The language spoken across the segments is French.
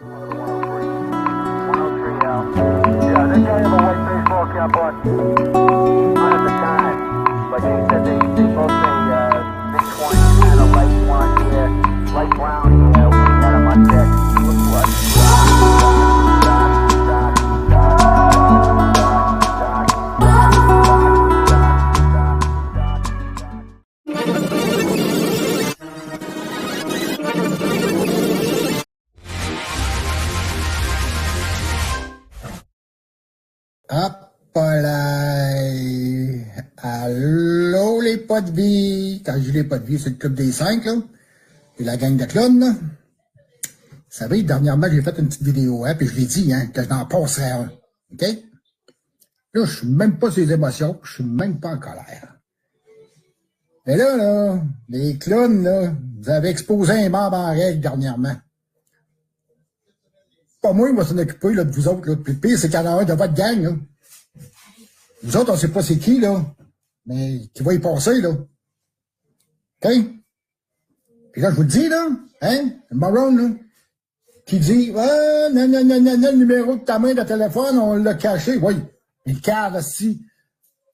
Yeah, they got him a white baseball cap on. Not at the time, but they said they both say mid-20s and a light blonde hair, light brown hair. We had him on deck. Looked like Hop là! Allô les pas de vie! Quand je dis les pas de vie, c'est le club des 5, là. Et la gang de clowns, là. Vous savez, dernièrement, j'ai fait une petite vidéo, hein, puis je l'ai dit, hein, que je n'en passerais un. OK? Là, je suis même pas sur les émotions, je suis même pas en colère. Mais là, les clowns, là, vous avez exposé un membre en règle dernièrement. Pas moi, il va s'en occuper, là, de vous autres, là. Puis le pire, c'est qu'il y en a un de votre gang, là. Vous autres, on sait pas c'est qui, là. Mais qui va y passer, là. OK? Puis là, je vous le dis, là, hein, le moron, là, qui dit, ah, non, le numéro de ta main de téléphone, on l'a caché. Oui. Mais le cadre, si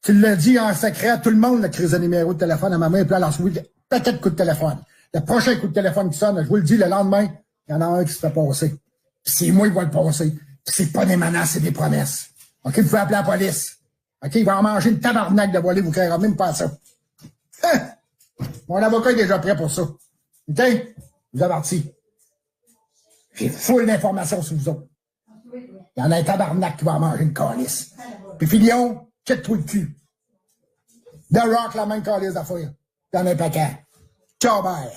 tu l'as dit en secret à tout le monde, la crise de numéro de téléphone à ma main, puis là, alors, oui, peut-être coup de téléphone. Le prochain coup de téléphone qui sonne, je vous le dis, le lendemain, il y en a un qui se fait passer. Puis c'est moi qui va le passer. Puis c'est pas des menaces, c'est des promesses. OK, vous pouvez appeler la police. OK, il va en manger une tabarnak de voler, vous créerez même pas ça. Hein? Mon avocat est déjà prêt pour ça. OK? Vous avertis. J'ai full d'informations sur vous autres. Il y en a un tabarnak qui va en manger une calice. Puis Filion, quitte-toi le cul. The Rock, la même calice d'affaires. Il y en a un paquet. Ciao, bye.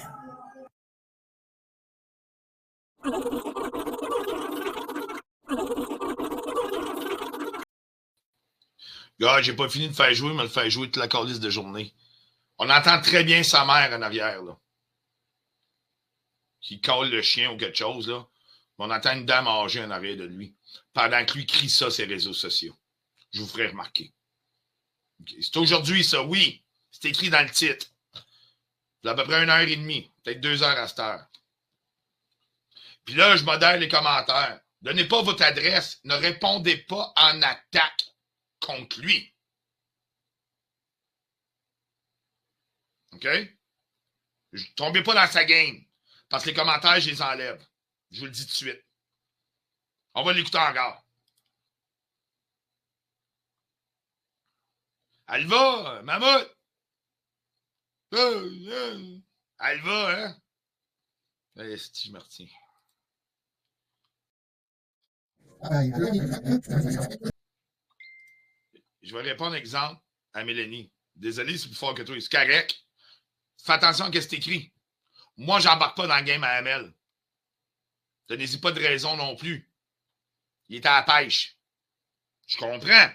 Gars, j'ai pas fini de faire jouer, mais le faire jouer toute la calice de journée. On entend très bien sa mère en arrière, là. Qui colle le chien ou quelque chose, là. On entend une dame âgée en arrière de lui. Pendant que lui crie ça sur les réseaux sociaux. Je vous ferai remarquer. Okay. C'est aujourd'hui, ça, oui. C'est écrit dans le titre. Il y a à peu près 1h30, peut-être 2 heures à cette heure. Puis là, je modère les commentaires. Donnez pas votre adresse. Ne répondez pas en attaque contre lui. OK? Tombez pas dans sa game. Parce que les commentaires, je les enlève. Je vous le dis tout de suite. On va l'écouter encore. Elle va, mammouth! Elle va, hein? Si je me retiens. Je vais répondre exemple à Mélanie. Désolé, c'est plus fort que toi. C'est correct. Fais attention à ce que c'est écrit. Moi, j'embarque pas dans le game à ML. Donnez-y pas de raison non plus. Il est à la pêche. Je comprends.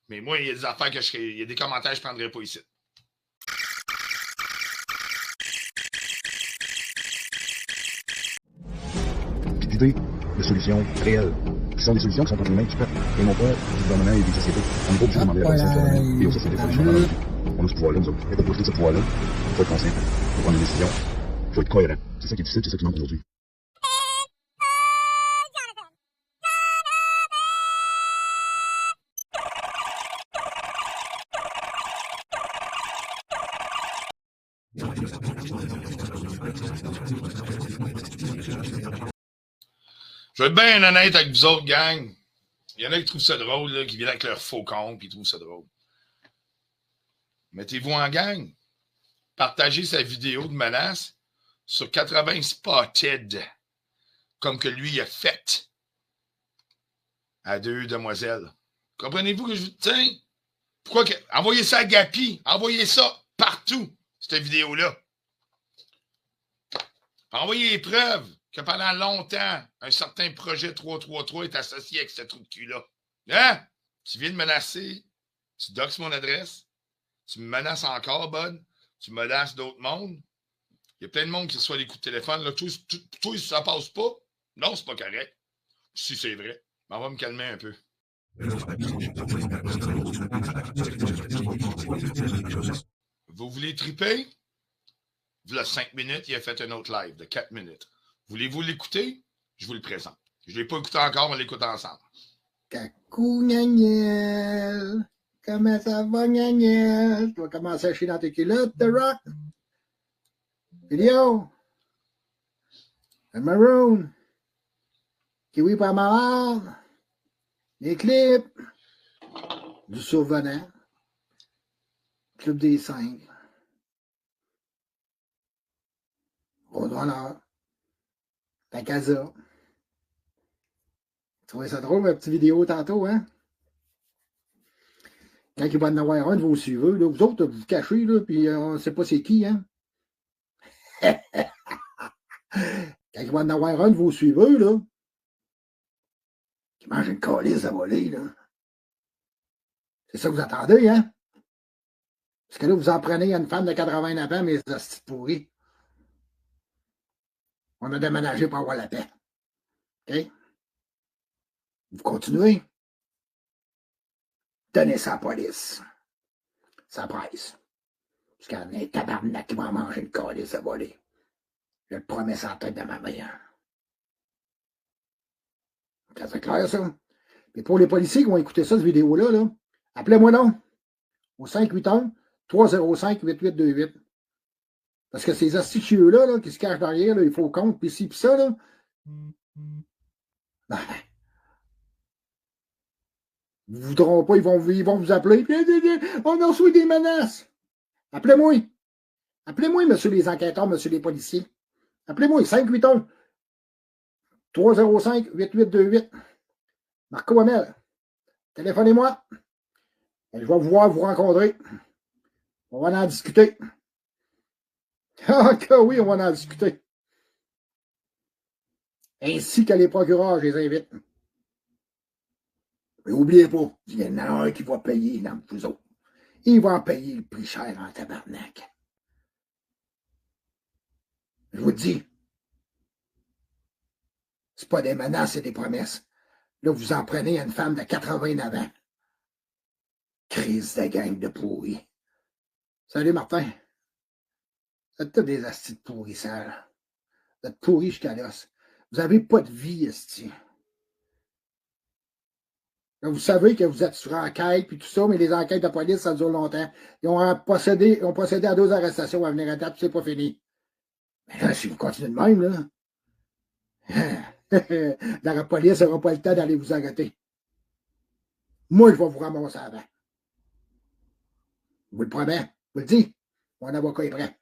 Mais moi, il y a des affaires il y a des commentaires que je prendrais pas ici. L'idée de solutions réelles. Ce sont des solutions qui sont entre les mains du peuple et non pas du gouvernement et des sociétés. On n'est pas obligé de demander à la personne gouvernement et aux sociétés traditionnelles. On a ce pouvoir-là, nous autres. Il n'y a pas de profiter de ce pouvoir-là. Il faut être conscient. Il faut prendre des décisions. Il faut être cohérent. C'est ça qui est difficile, c'est ça qui manque aujourd'hui. Je vais être bien honnête avec vous autres, gang. Il y en a qui trouvent ça drôle, là, qui viennent avec leur faux compte et ils trouvent ça drôle. Mettez-vous en gang. Partagez sa vidéo de menace sur 80 spotted, comme que lui a fait à 2 demoiselles. Comprenez-vous que je vous tiens? Pourquoi que... Envoyez ça à Gapi. Envoyez ça partout, cette vidéo-là. Envoyez les preuves que pendant longtemps, un certain projet 333 est associé avec ce trou de cul-là. Hein? Tu viens de menacer, tu doxes mon adresse, tu me menaces encore, bud, tu menaces d'autres mondes. Il y a plein de monde qui reçoit des coups de téléphone. Là, toi, ça passe pas. Non, c'est pas correct. Si c'est vrai, on va me calmer un peu. Vous voulez triper? Voilà 5 minutes, il a fait un autre live de 4 minutes. Voulez-vous l'écouter? Je vous le présente. Je ne l'ai pas écouté encore, on va l'écouter ensemble. Cacou, Gnaniel. Comment ça va, Gnaniel? Tu vas commencer à chier dans tes culottes, The Rock? Vidéo. Le Maroon. Kiwi par malade. Les clips. Du survenant. Club des 5. Roadrunner. La Casa. Tu trouvais ça drôle, ma petite vidéo tantôt, hein? Quand il va en avoir un de vos suiveurs, là, vous autres, vous vous cachez, là, puis on ne sait pas c'est qui, hein? Quand il va en avoir un de vos suiveurs, là, qui mange une calice à voler, là. C'est ça que vous attendez, hein? Parce que là, vous en prenez à une femme de 89 ans, mais hosties pourris. On a déménagé pour avoir la paix. OK? Vous continuez? Donnez ça à la police. Ça presse. Parce qu'il y en a un tabarnak qui va manger une calice à voler. Je le promets sans tête de ma mère. C'est clair, ça? Et pour les policiers qui vont écouter ça, cette vidéo-là, là, appelez-moi donc au 581-305-8828. Parce que ces astucieux-là, là, qui se cachent derrière, là, il faut compte, puis ci, puis ça, là. Ben, ils ne voudront pas, ils vont vous appeler. On a reçu des menaces. Appelez-moi. Appelez-moi, monsieur les enquêteurs, monsieur les policiers. Appelez-moi, 581-305-8828. Marco Hamel. Téléphonez-moi. Je vais pouvoir vous rencontrer. On va en discuter. Ah, que oui, on va en discuter. Ainsi que les procureurs, je les invite. Mais n'oubliez pas, il y en a un qui va payer dans vous autres. Il va en payer le plus cher en tabarnak. Je vous dis, c'est pas des menaces, c'est des promesses. Là, vous en prenez à une femme de 89 ans. Crise de gang de pourris. Salut, Martin. Vous êtes tous des astis de pourris sales. Vous êtes pourris jusqu'à l'os. Vous n'avez pas de vie, esti. Là, vous savez que vous êtes sur enquête et tout ça, mais les enquêtes de police, ça dure longtemps. Ils ont procédé à 2 arrestations à venir à date, c'est pas fini. Mais là, si vous continuez de même, là, la police n'aura pas le temps d'aller vous arrêter. Moi, je vais vous ramasser avant. Je vous le promets. Je vous le dis. Mon avocat est prêt.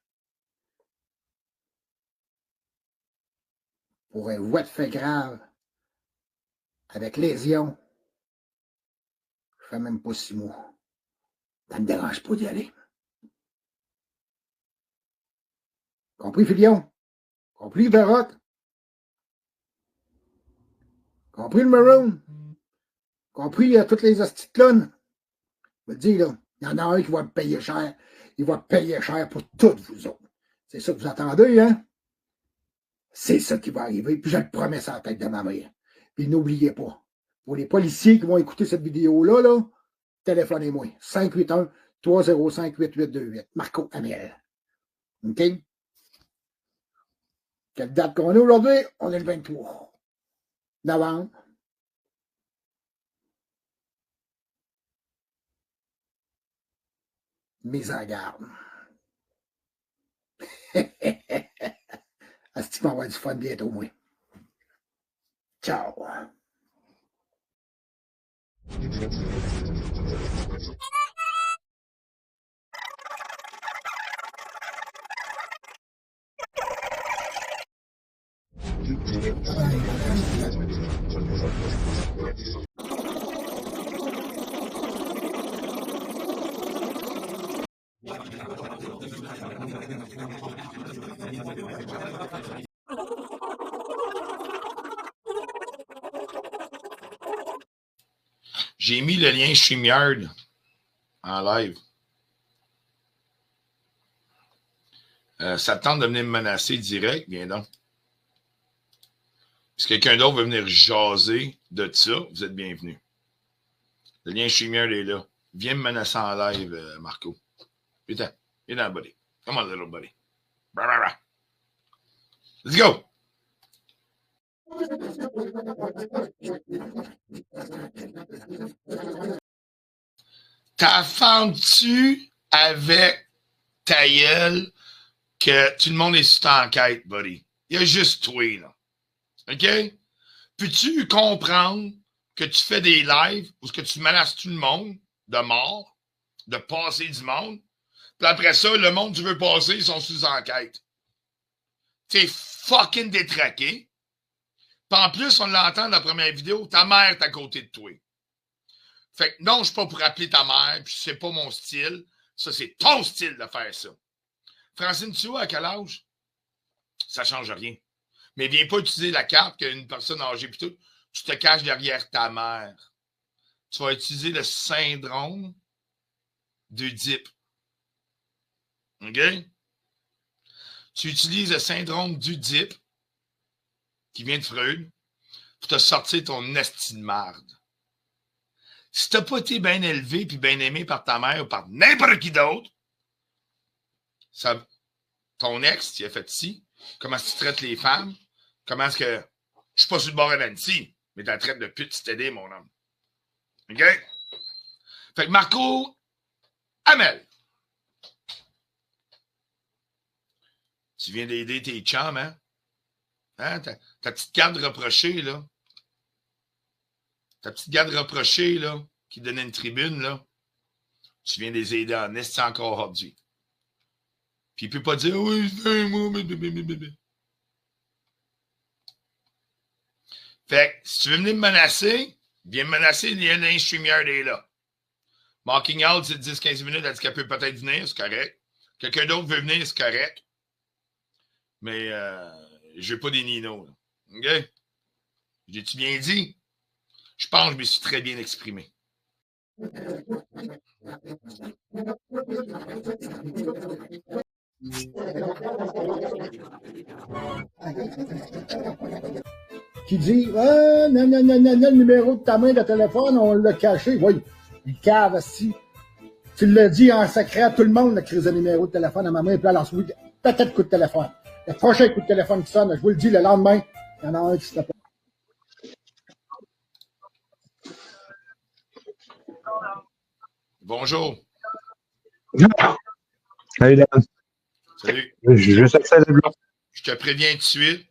Pour un voie de fait grave, avec lésion, je fais même pas 6 mois. Ça ne me dérange pas d'y aller. Compris, Filion? Compris, The Rock? Compris le Maroon? Compris toutes les hosties de clones? Je me dis, là, il y en a un qui va me payer cher. Il va payer cher pour toutes vous autres. C'est ça que vous attendez, hein? C'est ça qui va arriver, puis je le promets sur la tête de ma mère. Puis n'oubliez pas, pour les policiers qui vont écouter cette vidéo-là, là, téléphonez-moi. 581-305-8828. Marco Hamel. OK? Quelle date qu'on est aujourd'hui? On est le 23 novembre. Mise en garde. Est-ce que tu vas avoir du fun bientôt, moi? Ciao! J'ai mis le lien StreamYard en live. Ça te tente de venir me menacer direct, viens donc. Si quelqu'un d'autre veut venir jaser de ça, vous êtes bienvenus. Le lien StreamYard est là. Viens me menacer en live, Marco. Putain, viens dans le buddy. Come on, little buddy. Blah, blah, blah. Let's go! T'as fendu avec ta gueule que tout le monde est sur ta enquête, buddy. Il y a juste toi, là. OK? Peux-tu comprendre que tu fais des lives où que tu menaces tout le monde de mort, de passer du monde, puis après ça, le monde que tu veux passer, ils sont sous enquête. T'es fucking détraqué. Puis en plus, on l'entend dans la première vidéo, ta mère est à côté de toi. Fait que non, je suis pas pour appeler ta mère, puis c'est pas mon style. Ça, c'est ton style de faire ça. Francine, tu vois à quel âge? Ça change rien. Mais viens pas utiliser la carte qu'une personne âgée pis tout. Tu te caches derrière ta mère. Tu vas utiliser le syndrome d'Oedipe. OK? Tu utilises le syndrome d'Oedipe qui vient de Freud pour te sortir ton esti de marde. Si t'as pas été bien élevé puis bien aimé par ta mère ou par n'importe qui d'autre, ça, ton ex, il a fait ci. Comment tu traites les femmes? Comment est-ce que... Je suis pas sur le bord de Nancy, mais tu la traites de pute stédé, mon homme. OK? Fait que Marco Hamel. Tu viens d'aider tes chums, hein? Hein? Ta petite garde reprochée, là. Ta petite garde reprochée, là, qui donnait une tribune, là. Tu viens de les aider en est encore aujourd'hui. Puis il peut pas dire, oui, c'est moi, Fait que, si tu veux venir me menacer, viens me menacer, il y a un StreamYard est là. Marking Out, c'est 10-15 minutes, elle dit qu'elle peut peut-être venir, c'est correct. Quelqu'un d'autre veut venir, c'est correct. Mais, je veux pas des ninos, là. OK? J'ai-tu bien dit? Je pense que je me suis très bien exprimé. Qui dit non, le numéro de ta main de téléphone, on l'a caché. Oui, il cave si. Tu l'as dit en secret à tout le monde, la crise de numéro de téléphone à ma main, puis là, oui, peut-être coup de téléphone. Le prochain coup de téléphone qui sonne, je vous le dis, le lendemain, il y en a un qui se tape. Bonjour. Salut, Dan. Salut. Juste accès à la bloc. Je te préviens tout de suite,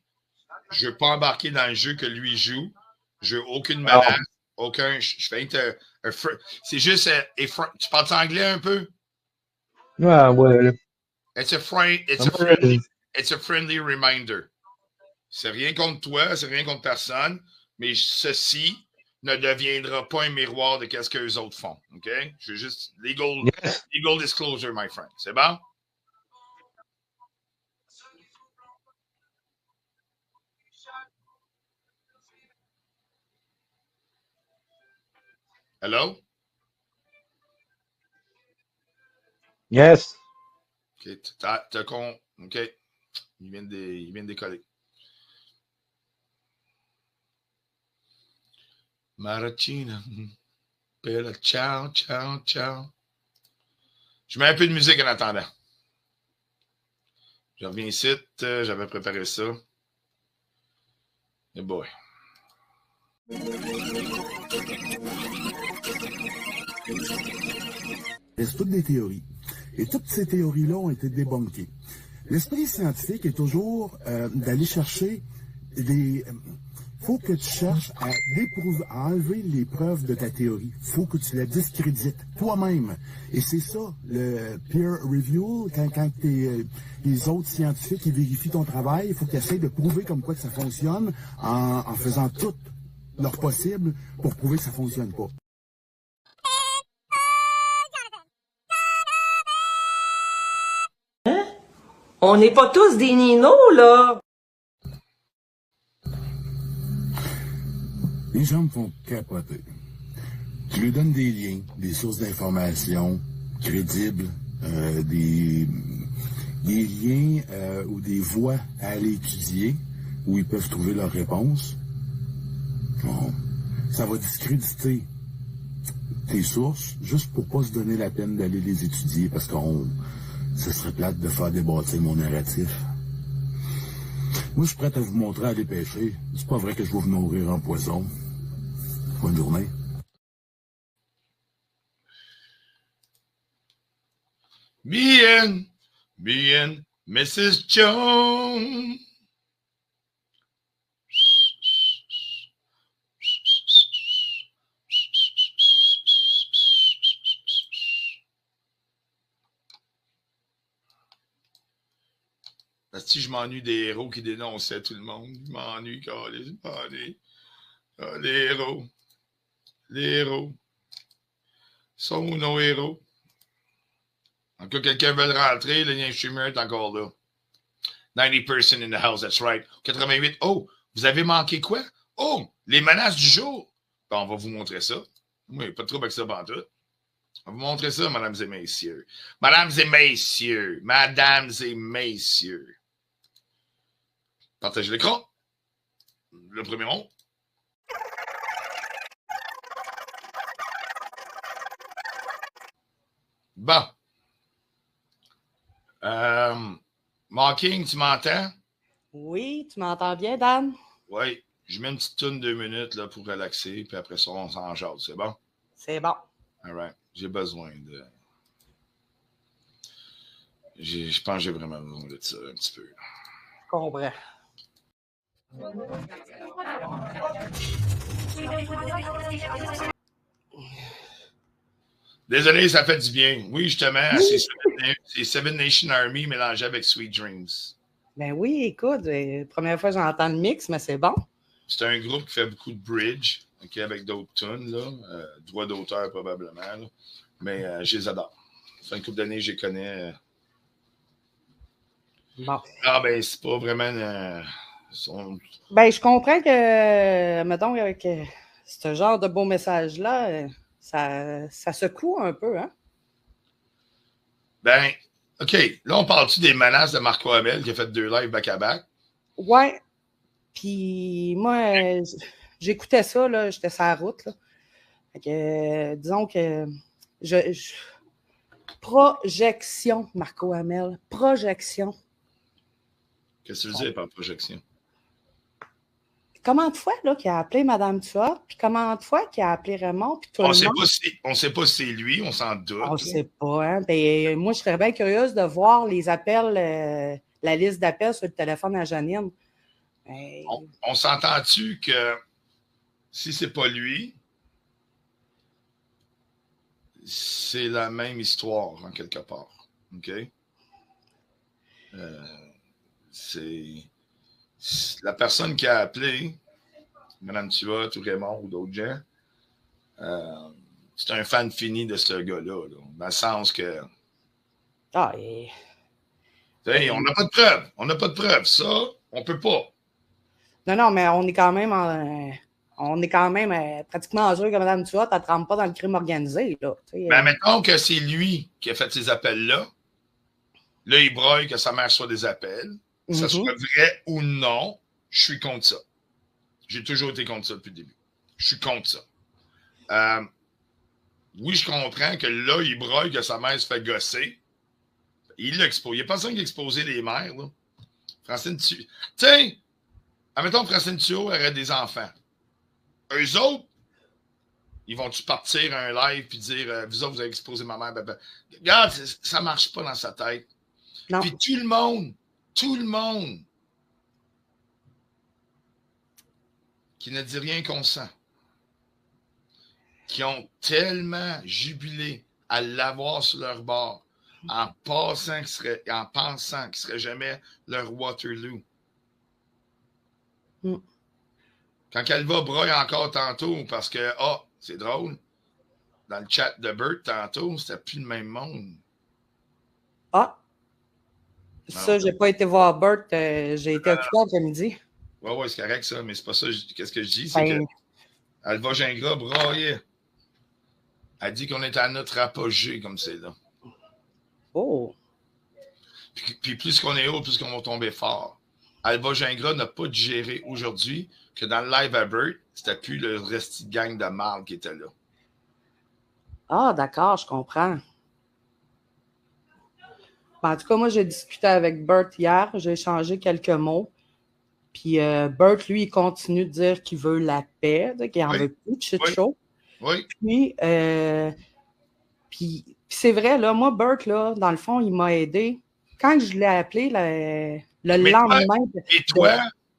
je ne veux pas embarquer dans le jeu que lui joue. Je veux aucune menace, aucun... Je fais c'est juste... tu parles anglais un peu? Ouais. It's a friendly reminder. C'est rien contre toi, c'est rien contre personne, mais ceci ne deviendra pas un miroir de ce que les autres font. OK? Je veux juste... Legal disclosure, my friend. C'est bon? Hello? Yes. OK. OK. Il vient de décoller. Maracina. Bella, ciao. Je mets un peu de musique en attendant. Je reviens ici. J'avais préparé ça. Et boy. C'est toutes des théories. Et toutes ces théories-là ont été débunkées. L'esprit scientifique est toujours d'aller chercher des... faut que tu cherches à enlever les preuves de ta théorie. Faut que tu la discrédites toi-même. Et c'est ça, le peer review, quand les autres scientifiques ils vérifient ton travail, il faut qu'ils essayent de prouver comme quoi que ça fonctionne en faisant tout leur possible pour prouver que ça fonctionne pas. On n'est pas tous des ninos, là. Les gens me font capoter. Je lui donne des liens, des sources d'informations crédibles, des liens ou des voies à aller étudier où ils peuvent trouver leurs réponses. Bon, ça va discréditer tes sources juste pour pas se donner la peine d'aller les étudier parce ce serait plate de faire débattre mon narratif. Moi, je suis prêt à vous montrer à aller pêcher. C'est pas vrai que je vais vous nourrir en poisson. Bonne journée. Me and Mrs. Jones. Parce que je m'ennuie des héros qui dénonçaient tout le monde. Je m'ennuie, calé, je m'ennuie. Ah, les héros. Les héros. Sont où nos héros? En cas, quelqu'un veut rentrer, le lien streamer est encore là. 90% in the house, that's right. 88. Oh, vous avez manqué quoi? Oh, les menaces du jour. Ben, on va vous montrer ça. Oui, pas de trouble avec ça, pantoute. On va vous montrer ça, mesdames et messieurs. Mesdames et messieurs. Mesdames et messieurs. Partagez l'écran. Le premier rond. Bon. Mocking, tu m'entends? Oui, tu m'entends bien, Dan? Oui. Je mets une petite toune 2 minutes là, pour relaxer, puis après ça, on s'en jase. C'est bon? C'est bon. All right. J'ai besoin de... Je pense que j'ai vraiment besoin de ça un petit peu. Je comprends. Désolé, ça fait du bien. Oui, justement, c'est Seven Nation Army mélangé avec Sweet Dreams. Ben oui, écoute, première fois que j'entends le mix, mais c'est bon. C'est un groupe qui fait beaucoup de bridge, okay, avec d'autres tunes, là, droit d'auteur probablement, là. Mais je les adore. Ça fait une couple d'années que je les connais. Bon. Ah ben, c'est pas vraiment... Ben, je comprends que, mettons, avec ce genre de beau message-là, ça secoue un peu, hein? Ben, OK. Là, on parle-tu des menaces de Marco Hamel qui a fait 2 lives back-à-back? Ouais. Puis moi, j'écoutais ça, là, j'étais sur la route, là. Fait que, disons que projection, Marco Hamel. Projection. Qu'est-ce que tu veux dire par projection? Comment de fois là, qu'il a appelé Mme Tuat, puis comment de fois qu'il a appelé Raymond, puis tout le monde? On ne sait pas si c'est lui, on s'en doute. On ne sait pas, hein? Ben, moi, je serais bien curieuse de voir les appels, la liste d'appels sur le téléphone à Janine. Ben... On s'entend-tu que si c'est pas lui, c'est la même histoire, en quelque part. OK? C'est la personne qui a appelé, Mme Tuat ou Raymond ou d'autres gens, c'est un fan fini de ce gars-là, là, dans le sens que... Ah, on n'a pas de preuves. On n'a pas de preuves. Ça, on peut pas. Non, mais on est quand même pratiquement en jeu que Mme Tuat, elle ne trempe pas dans le crime organisé. Là, ben, mettons que c'est lui qui a fait ces appels-là. Là, il broille que sa mère soit des appels. Que ça soit vrai ou non, je suis contre ça. J'ai toujours été contre ça depuis le début. Je suis contre ça. Oui, je comprends que là, il broille que sa mère se fait gosser. Il l'expose. Il n'y a personne qui a exposé les mères. Là. Francine Thuot. Tiens, admettons que Francine Thuot aurait des enfants. Eux autres, ils vont-tu partir un live et dire vous autres, vous avez exposé ma mère? Ben, regarde, ça ne marche pas dans sa tête. Non. Puis tout le monde qui ne dit rien consent, qui ont tellement jubilé à l'avoir sur leur bord, en pensant qu'il serait jamais leur Waterloo. Quand elle va broyer encore tantôt, parce que, c'est drôle, dans le chat de Bert tantôt, c'était plus le même monde. Ah! Ça, j'ai pas été voir Bert, j'ai été occupé après-midi. Oui, c'est correct ça, mais c'est pas ça. Qu'est-ce que je dis? C'est que Alva Gingras braillait. Elle dit qu'on est à notre apogée comme c'est là. Oh! Puis plus qu'on est haut, plus qu'on va tomber fort. Alva Gingras n'a pas digéré aujourd'hui que dans le live à Bert, c'était plus le reste de gang de marde qui était là. Ah, d'accord, je comprends. En tout cas, moi, j'ai discuté avec Bert hier, j'ai échangé quelques mots. Puis Bert, lui, il continue de dire qu'il veut la paix, qu'il n'en veut plus de shit show. Oui. Puis c'est vrai, là, moi, Bert, là, dans le fond, il m'a aidé. Quand je l'ai appelé le lendemain...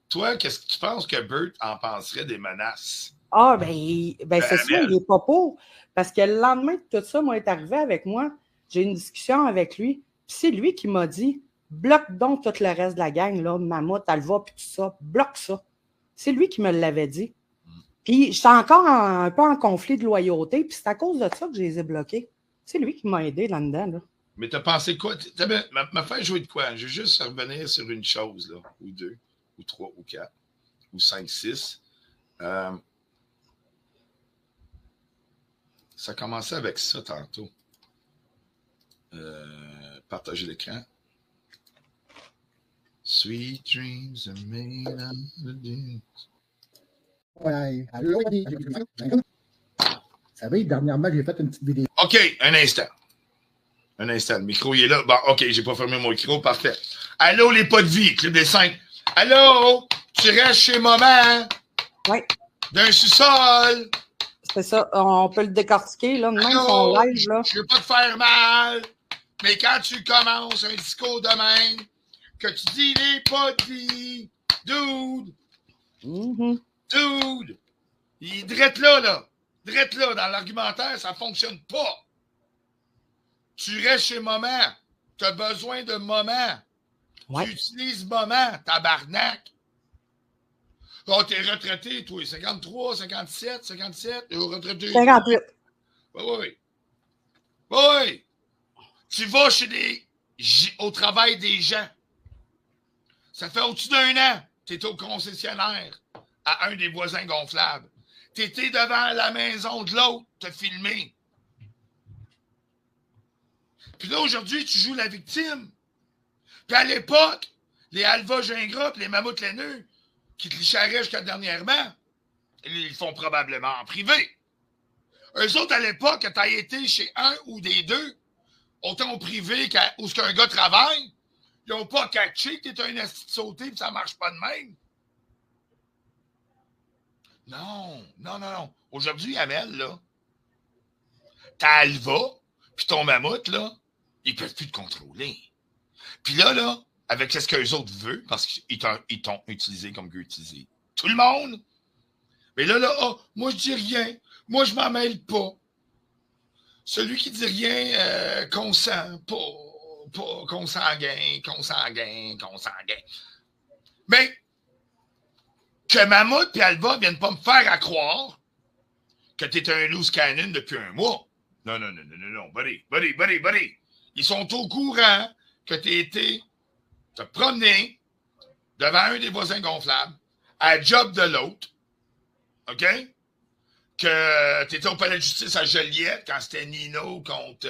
Toi, qu'est-ce que tu penses que Bert en penserait des menaces? Ah, ben c'est ça, il n'est pas pour. Parce que le lendemain que tout ça est arrivé avec moi, j'ai eu une discussion avec lui. Puis c'est lui qui m'a dit, bloque donc tout le reste de la gang, là, Mammouth, Alva, puis tout ça, bloque ça. C'est lui qui me l'avait dit. Puis j'étais encore un peu en conflit de loyauté, puis c'est à cause de ça que je les ai bloqués. C'est lui qui m'a aidé là-dedans, là. Mais t'as pensé quoi? M'a fait jouer de quoi? Je veux juste revenir sur une chose, là, ou deux, ou trois, ou quatre, ou cinq, six. Ça commençait avec ça tantôt. Partager l'écran. Sweet dreams are made of the dreams. Ouais. Vous savez, dernièrement, j'ai fait une petite vidéo. OK, un instant. Un instant. Le micro, il est là. Bon, OK, j'ai pas fermé mon micro. Parfait. Allô, les pas de vie, Club des 5. Allô, tu restes chez maman? Oui. D'un sous-sol? C'est ça. On peut le décortiquer, là, de même son live, là. Je veux pas te faire mal, mais quand tu commences un discours de même, que tu dis les pas de vie, dude, dude, il drette là. Drette là, dans l'argumentaire, ça fonctionne pas. Tu restes chez maman. Tu as besoin de maman. Ouais. Tu utilises maman, tabarnak. Oh, t'es retraité, toi. 53, 57, 57. T'es retraité. 58. Oui. Tu vas au travail des gens. Ça fait au-dessus d'un an. Tu étais au concessionnaire à un des voisins gonflables. Tu étais devant la maison de l'autre, t'as filmé. Puis là, aujourd'hui, tu joues la victime. Puis à l'époque, les Alva Gingras et les Mammouth laineux qui te licheraient jusqu'à dernièrement, ils le font probablement en privé. Eux autres, à l'époque, quand t'as été chez un ou des deux, autant au privé où ce qu'un gars travaille, ils n'ont pas catché que t'es un asti de sauté et ça marche pas de même. Non. Aujourd'hui, Amel, là, ta Alva puis ton Mammouth, là, ils peuvent plus te contrôler. Puis là, avec ce qu'eux autres veulent, parce qu'ils t'ont utilisé comme qu'ils utilisé tout le monde. Mais là, moi, je dis rien. Moi, je m'en mêle pas. Celui qui dit rien, consent, pas consanguin. Mais que Mammouth et Alva viennent pas me faire à croire que t'es un loose cannon depuis un mois. Non, buddy. Ils sont au courant que t'as été te promener devant un des voisins gonflables à job de l'autre. OK? Que t'étais au palais de justice à Joliette quand c'était Nino contre...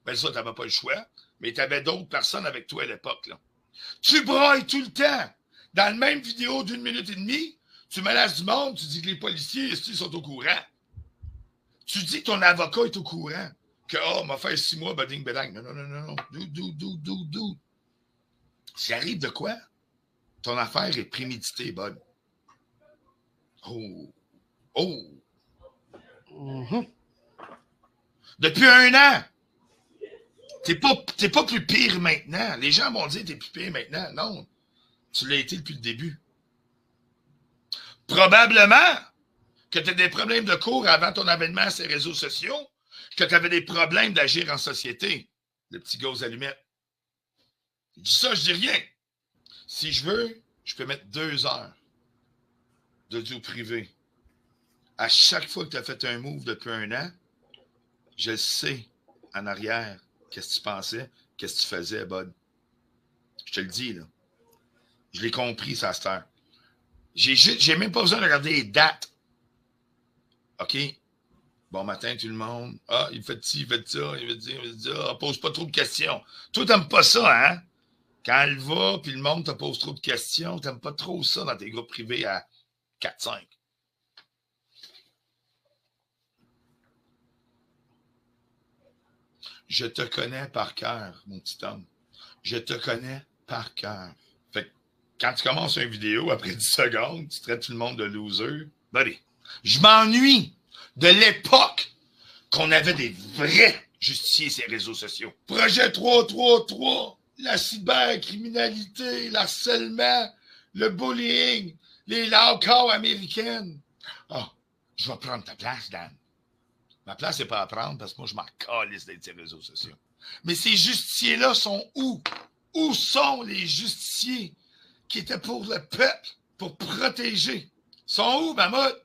ben ça, t'avais pas le choix. Mais t'avais d'autres personnes avec toi à l'époque, là. Tu brailles tout le temps. Dans la même vidéo d'1 minute et demie, tu menaces du monde, tu dis que les policiers, ils sont au courant. Tu dis que ton avocat est au courant. Que, m'a fait 6 mois, bading, badang. Non. Dude. S'il arrive de quoi? Ton affaire est préméditée, bud. Oh. Depuis un an. T'es pas plus pire maintenant. Les gens vont dire que t'es plus pire maintenant. Non. Tu l'as été depuis le début. Probablement que tu as des problèmes de cours avant ton avènement à ces réseaux sociaux, que tu avais des problèmes d'agir en société. Le petit gars aux allumettes. Je dis ça, je dis rien. Si je veux, je peux mettre 2 heures d'audio privé. À chaque fois que tu as fait un move depuis un an, je sais en arrière qu'est-ce que tu pensais, qu'est-ce que tu faisais, bud. Je te le dis, là. Je l'ai compris, ça, à cette heure. J'ai même pas besoin de regarder les dates. OK? Bon matin, tout le monde. Ah, il fait ci, il fait ça, il veut dire, pose pas trop de questions. Toi, t'aimes pas ça, hein? Quand elle va, puis le monde te pose trop de questions, t'aimes pas trop ça dans tes groupes privés à 4-5. Je te connais par cœur, mon petit homme. Je te connais par cœur. Fait que quand tu commences une vidéo, après 10 secondes, tu traites tout le monde de loser. Buddy, je m'ennuie de l'époque qu'on avait des vrais justiciers sur les réseaux sociaux. Projet 333, la cybercriminalité, l'harcèlement, le bullying, les locaux américaines. Ah, je vais prendre ta place, Dan. Ma place, c'est pas à prendre parce que moi, je m'en calisse d'être sur les réseaux sociaux. Mais ces justiciers-là sont où? Où sont les justiciers qui étaient pour le peuple, pour protéger? Ils sont où, Mammouth?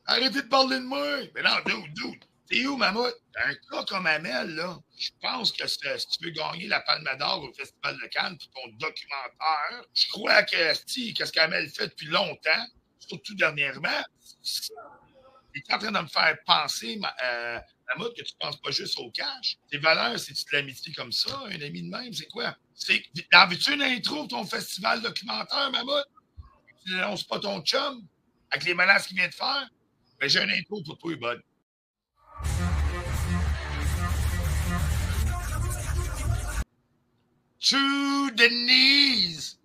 Arrêtez de parler de moi! Mais non, dude, t'es où, Mammouth? Un cas comme Amel, là, je pense que si tu veux gagner la Palme d'Or au Festival de Cannes pour ton documentaire, je crois que qu'est-ce qu'Amel fait depuis longtemps, surtout dernièrement, il est en train de me faire penser, Mammouth, que tu ne penses pas juste au cash. Tes valeurs, c'est-tu de l'amitié comme ça, un ami de même, c'est quoi? Veux-tu une intro pour ton festival documentaire, Mammouth? Tu n'annonces pas ton chum avec les menaces qu'il vient de faire? Ben, j'ai une intro pour toi, bud. To the knees!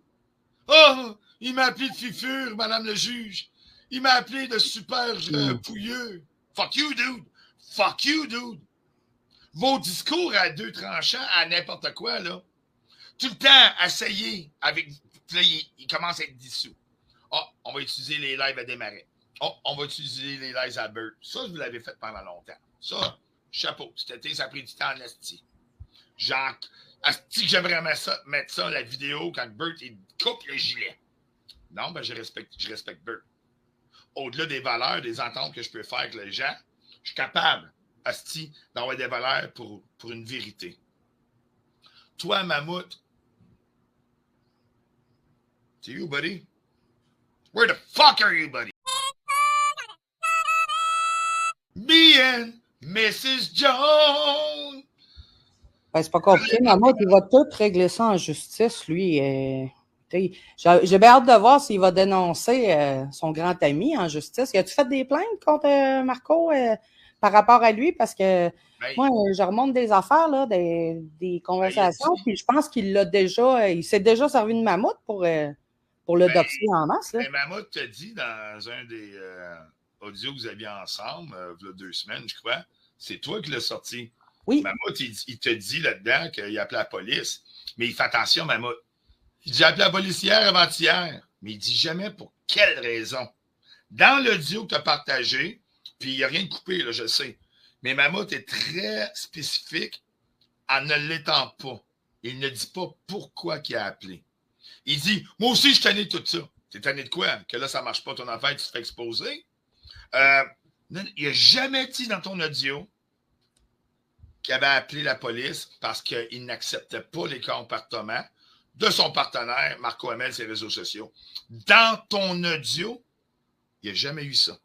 Oh! Il m'a appelé de fifure, madame le juge. Il m'a appelé de super pouilleux. Fuck you, dude! Fuck you, dude! Vos discours à deux tranchants, à n'importe quoi, là. Tout le temps, essayez avec... Là, il commence à être dissous. Oh, on va utiliser les lives à démarrer. Oh, on va utiliser les lives à Burt. Ça, vous l'avez fait pendant longtemps. Ça, chapeau. Cet été, ça a pris du temps en esti. Genre, esti que j'aimerais mettre ça, la vidéo, quand Burt, il coupe le gilet. Non, ben je respecte Burt. Au-delà des valeurs, des ententes que je peux faire avec les gens, je suis capable, esti, d'avoir des valeurs pour une vérité. Toi, Mammouth, c'est you, buddy? Where the fuck are you, buddy? Me and Mrs. Jones. Ben, c'est pas compliqué, Mammouth, il va tout régler ça en justice, lui. J'ai bien hâte de voir s'il va dénoncer son grand ami en justice. Y a-tu fait des plaintes contre Marco par rapport à lui? Parce que moi, je remonte des affaires, là, des conversations, puis je pense qu'il il s'est déjà servi de Mammouth pour le doxer en masse. Là. Mammouth t'a dit dans un des audios que vous aviez ensemble, il y a 2 semaines, je crois, c'est toi qui l'as sorti. Oui. Mammouth, il te dit là-dedans qu'il a appelé la police, mais il fait attention, Mammouth. Il dit, j'ai appelé la police hier, avant-hier, mais il dit jamais pour quelle raison. Dans l'audio que tu as partagé, puis il n'y a rien de coupé, là, je le sais, mais Mammouth est très spécifique en ne l'étant pas. Il ne dit pas pourquoi il a appelé. Il dit, moi aussi, je suis tanné de tout ça. T'es tanné de quoi? Que là, ça ne marche pas ton affaire, tu te fais exposer. Il n'a jamais dit dans ton audio qu'il avait appelé la police parce qu'il n'acceptait pas les comportements de son partenaire, Marco Amel, ses réseaux sociaux. Dans ton audio, il n'y a jamais eu ça.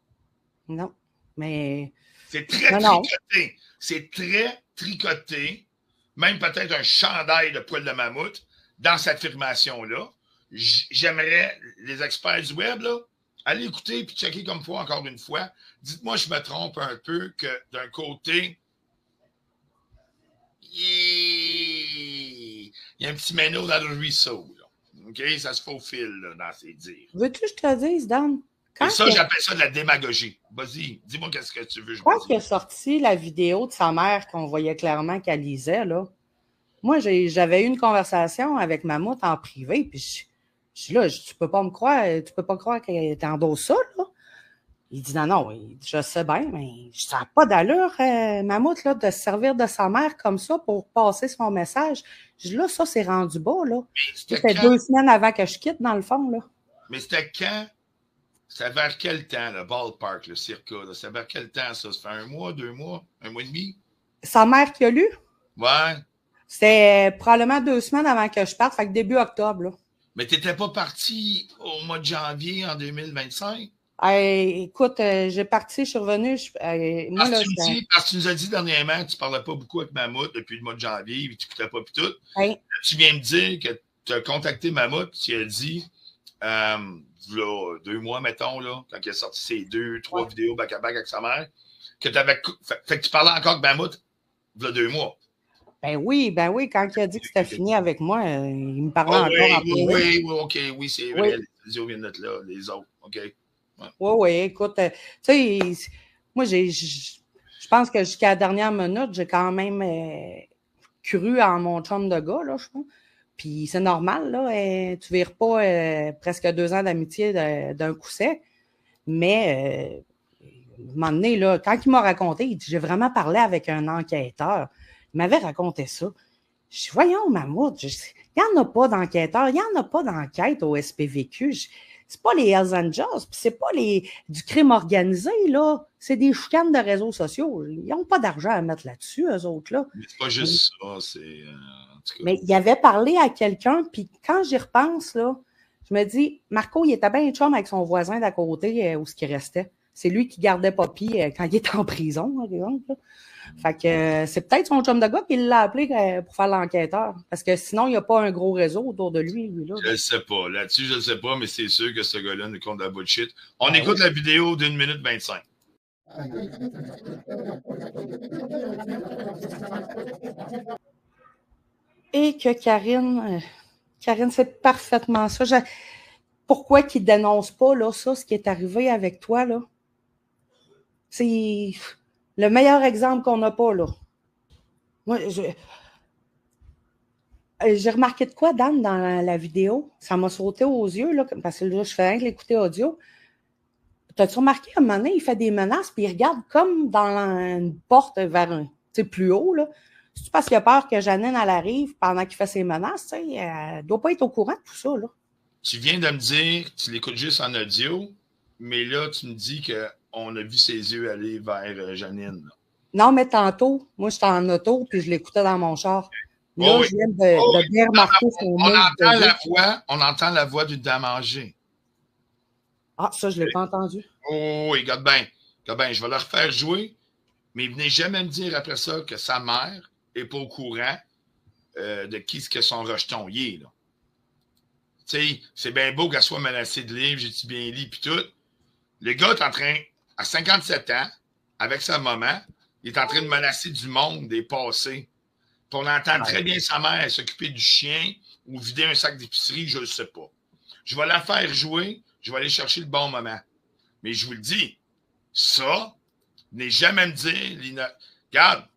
Non, mais... C'est très tricoté. C'est très tricoté. Même peut-être un chandail de poil de mammouth dans cette affirmation-là. J'aimerais, les experts du web, là, aller écouter et checker comme fois, encore une fois. Dites-moi, je me trompe un peu que d'un côté... Il y a un petit méno dans le ruisseau. Là. OK? Ça se faufile là, dans ses dires. Veux-tu que je te dise, Dan? Et ça, j'appelle ça de la démagogie. Vas-y, dis-moi qu'est-ce que tu veux. Quand il a sorti la vidéo de sa mère qu'on voyait clairement qu'elle lisait, là, moi, j'avais eu une conversation avec Mammouth en privé, puis je suis là, tu peux pas me croire, tu peux pas croire qu'elle t'endosse ça, là. Il dit non, je sais bien, mais ça n'a pas d'allure, Mammouth, là, de se servir de sa mère comme ça pour passer son message. Je dis là, ça, c'est rendu bas, là. C'était 2 semaines avant que je quitte, dans le fond, là. Mais c'était quand? C'était vers quel temps, le ballpark, le circa? C'était vers quel temps, ça? Ça fait 1 mois, 2 mois, 1 mois et demi? Sa mère qui a lu? Ouais. C'était probablement 2 semaines avant que je parte, fait que début octobre, là. Mais tu n'étais pas parti au mois de janvier en 2025? Écoute, j'ai parti, je suis revenu. Moi, parce que tu nous as dit dernièrement que tu ne parlais pas beaucoup avec Mammouth depuis le mois de janvier, puis tu n'écoutais pas puis tout. Oui. Tu viens me dire que tu as contacté Mammouth, tu as dit, là, 2 mois, mettons, là, quand il a sorti ses 2-3 vidéos back-à-back avec sa mère, que tu avais. Fait que tu parlais encore avec Mammouth, là, 2 mois. Ben oui, quand il a dit que c'était fini avec moi, il me parlait Ah encore en oui, privé. oui, OK, oui, c'est vrai. Les audios viennent d'être là, les autres, OK. Oui, écoute, tu sais, moi, je pense que jusqu'à la dernière minute, j'ai quand même cru en mon chum de gars, là, je pense. Puis c'est normal, là, tu ne vires pas presque 2 ans d'amitié d'un coup sec. Mais, à un moment donné, là, quand il m'a raconté, il dit, j'ai vraiment parlé avec un enquêteur. Il m'avait raconté ça. Je dis, voyons, Mammouth, il n'y en a pas d'enquêteur, il n'y en a pas d'enquête au SPVQ. C'est pas les Hells Angels, puis c'est pas du crime organisé, là. C'est des chicanes de réseaux sociaux. Ils n'ont pas d'argent à mettre là-dessus, eux autres, là. Mais c'est pas juste ça, c'est... Mais il avait parlé à quelqu'un, puis quand j'y repense, là, je me dis, Marco, il était bien chum avec son voisin d'à côté où ce qui restait. C'est lui qui gardait Poppy quand il était en prison, par exemple. Là. Fait que c'est peut-être son chum de gars qui l'a appelé pour faire l'enquêteur. Parce que sinon, il n'y a pas un gros réseau autour de lui là. Je ne sais pas. Là-dessus, je ne sais pas, mais c'est sûr que ce gars-là nous compte de la bullshit. On écoute la vidéo d'1 minute 25. Et que Karine, c'est parfaitement ça. Pourquoi qu'il ne dénonce pas là, ça, ce qui est arrivé avec toi, là? C'est le meilleur exemple qu'on n'a pas, là. Moi, j'ai remarqué de quoi, Dan, dans la vidéo? Ça m'a sauté aux yeux, là, parce que là, je fais rien que l'écouter audio. T'as-tu remarqué, à un moment donné, il fait des menaces, puis il regarde comme dans une porte vers un, plus haut, là. C'est parce qu'il a peur que Janine, elle arrive pendant qu'il fait ses menaces, tu sais, elle doit pas être au courant de tout ça, là. Tu viens de me dire, tu l'écoutes juste en audio, mais là, tu me dis qu'on a vu ses yeux aller vers Janine. Là. Non, mais tantôt, moi, j'étais en auto, puis je l'écoutais dans mon char. Là, je viens de bien remarquer son mot. On entend la voix d'une dame âgée. Ah, ça, je ne l'ai pas entendu. Oh oui, regarde bien. Je vais leur faire jouer, mais venez jamais me dire après ça que sa mère n'est pas au courant de qui ce que son rejeton y est, là. Tu sais, c'est bien beau qu'elle soit menacée de livre, j'ai-tu bien lu, puis tout. Le gars est en train, à 57 ans, avec sa maman, il est en train de menacer du monde, des passés. Puis on entend très bien sa mère s'occuper du chien ou vider un sac d'épicerie, je ne sais pas. Je vais la faire jouer, je vais aller chercher le bon moment. Mais je vous le dis, ça, n'est jamais me dire, regarde,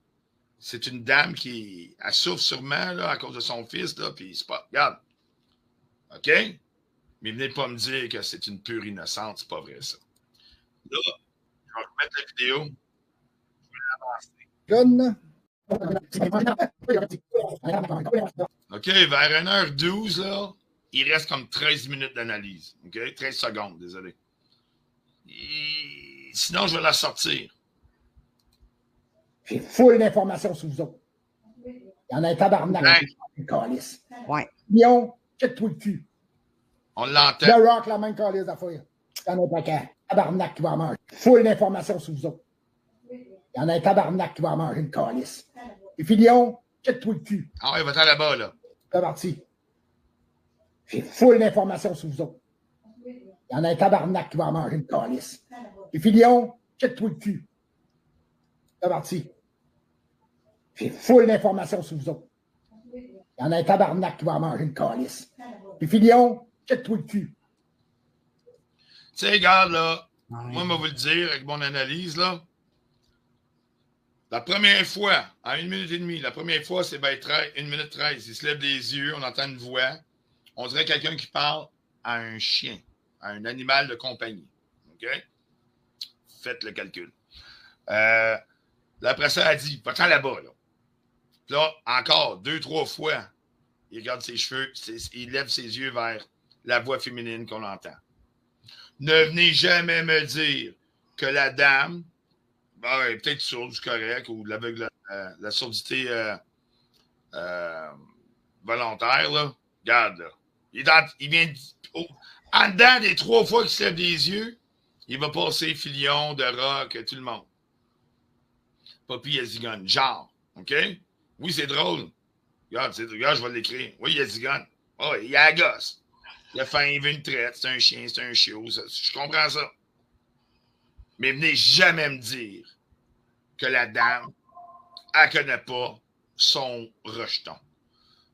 c'est une dame qui elle souffre sûrement là, à cause de son fils, là, puis c'est pas. Regarde. OK? Mais venez pas me dire que c'est une pure innocente, c'est pas vrai ça. Là, je vais remettre la vidéo. Je vais l'avancer. OK, vers 1h12, là, il reste comme 13 minutes d'analyse. OK? 13 secondes, désolé. Sinon, je vais la sortir. J'ai full d'informations sur vous autres. Il y en a un tabarnak. Calice. Ouais. Lyon, check-toi le cul. On l'entend. The Rock, la même calice d'affaires. Il y en a un paquet. Tabarnak qui va manger. Full d'informations sur vous autres. Il y en a un tabarnak qui va manger une calice. Et puis Lyon, check-toi le cul. Ah ouais, va-t'en là-bas, là. C'est parti. J'ai full d'informations sur vous autres. Il y en a un tabarnak qui va manger une calice. Et puis Lyon, check-toi le cul. C'est parti. J'ai full d'informations sur vous autres. Il y en a un tabarnak qui va manger une calice. Et puis Lyon, check-toi le cul. Tu sais, regarde, là, moi, je vais vous le dire avec mon analyse, là. La première fois, en 1 minute et demie, la première fois, c'est 1 minute 13. Il se lève des yeux, on entend une voix. On dirait quelqu'un qui parle à un chien, à un animal de compagnie. OK? Faites le calcul. Là, après ça, elle dit, va-t'en là-bas, là. Puis là, encore 2-3 fois, il regarde ses cheveux, il lève ses yeux vers la voix féminine qu'on entend. Ne venez jamais me dire que la dame, elle est peut-être sourde, c'est correct, ou de l'aveugle, la surdité volontaire, là. Regarde, là. Il vient en dedans des 3 fois qu'il se lève des yeux, il va passer Filion, de Rock, tout le monde. Poppy Yazigon, genre, OK? Oui, c'est drôle. Regarde, je vais l'écrire. Oui, Yazigon. Oh, il y a la gosse. Il a faim, il veut une traite, c'est un chien, c'est un chiot. Je comprends ça. Mais venez jamais me dire que la dame, elle connaît pas son rejeton.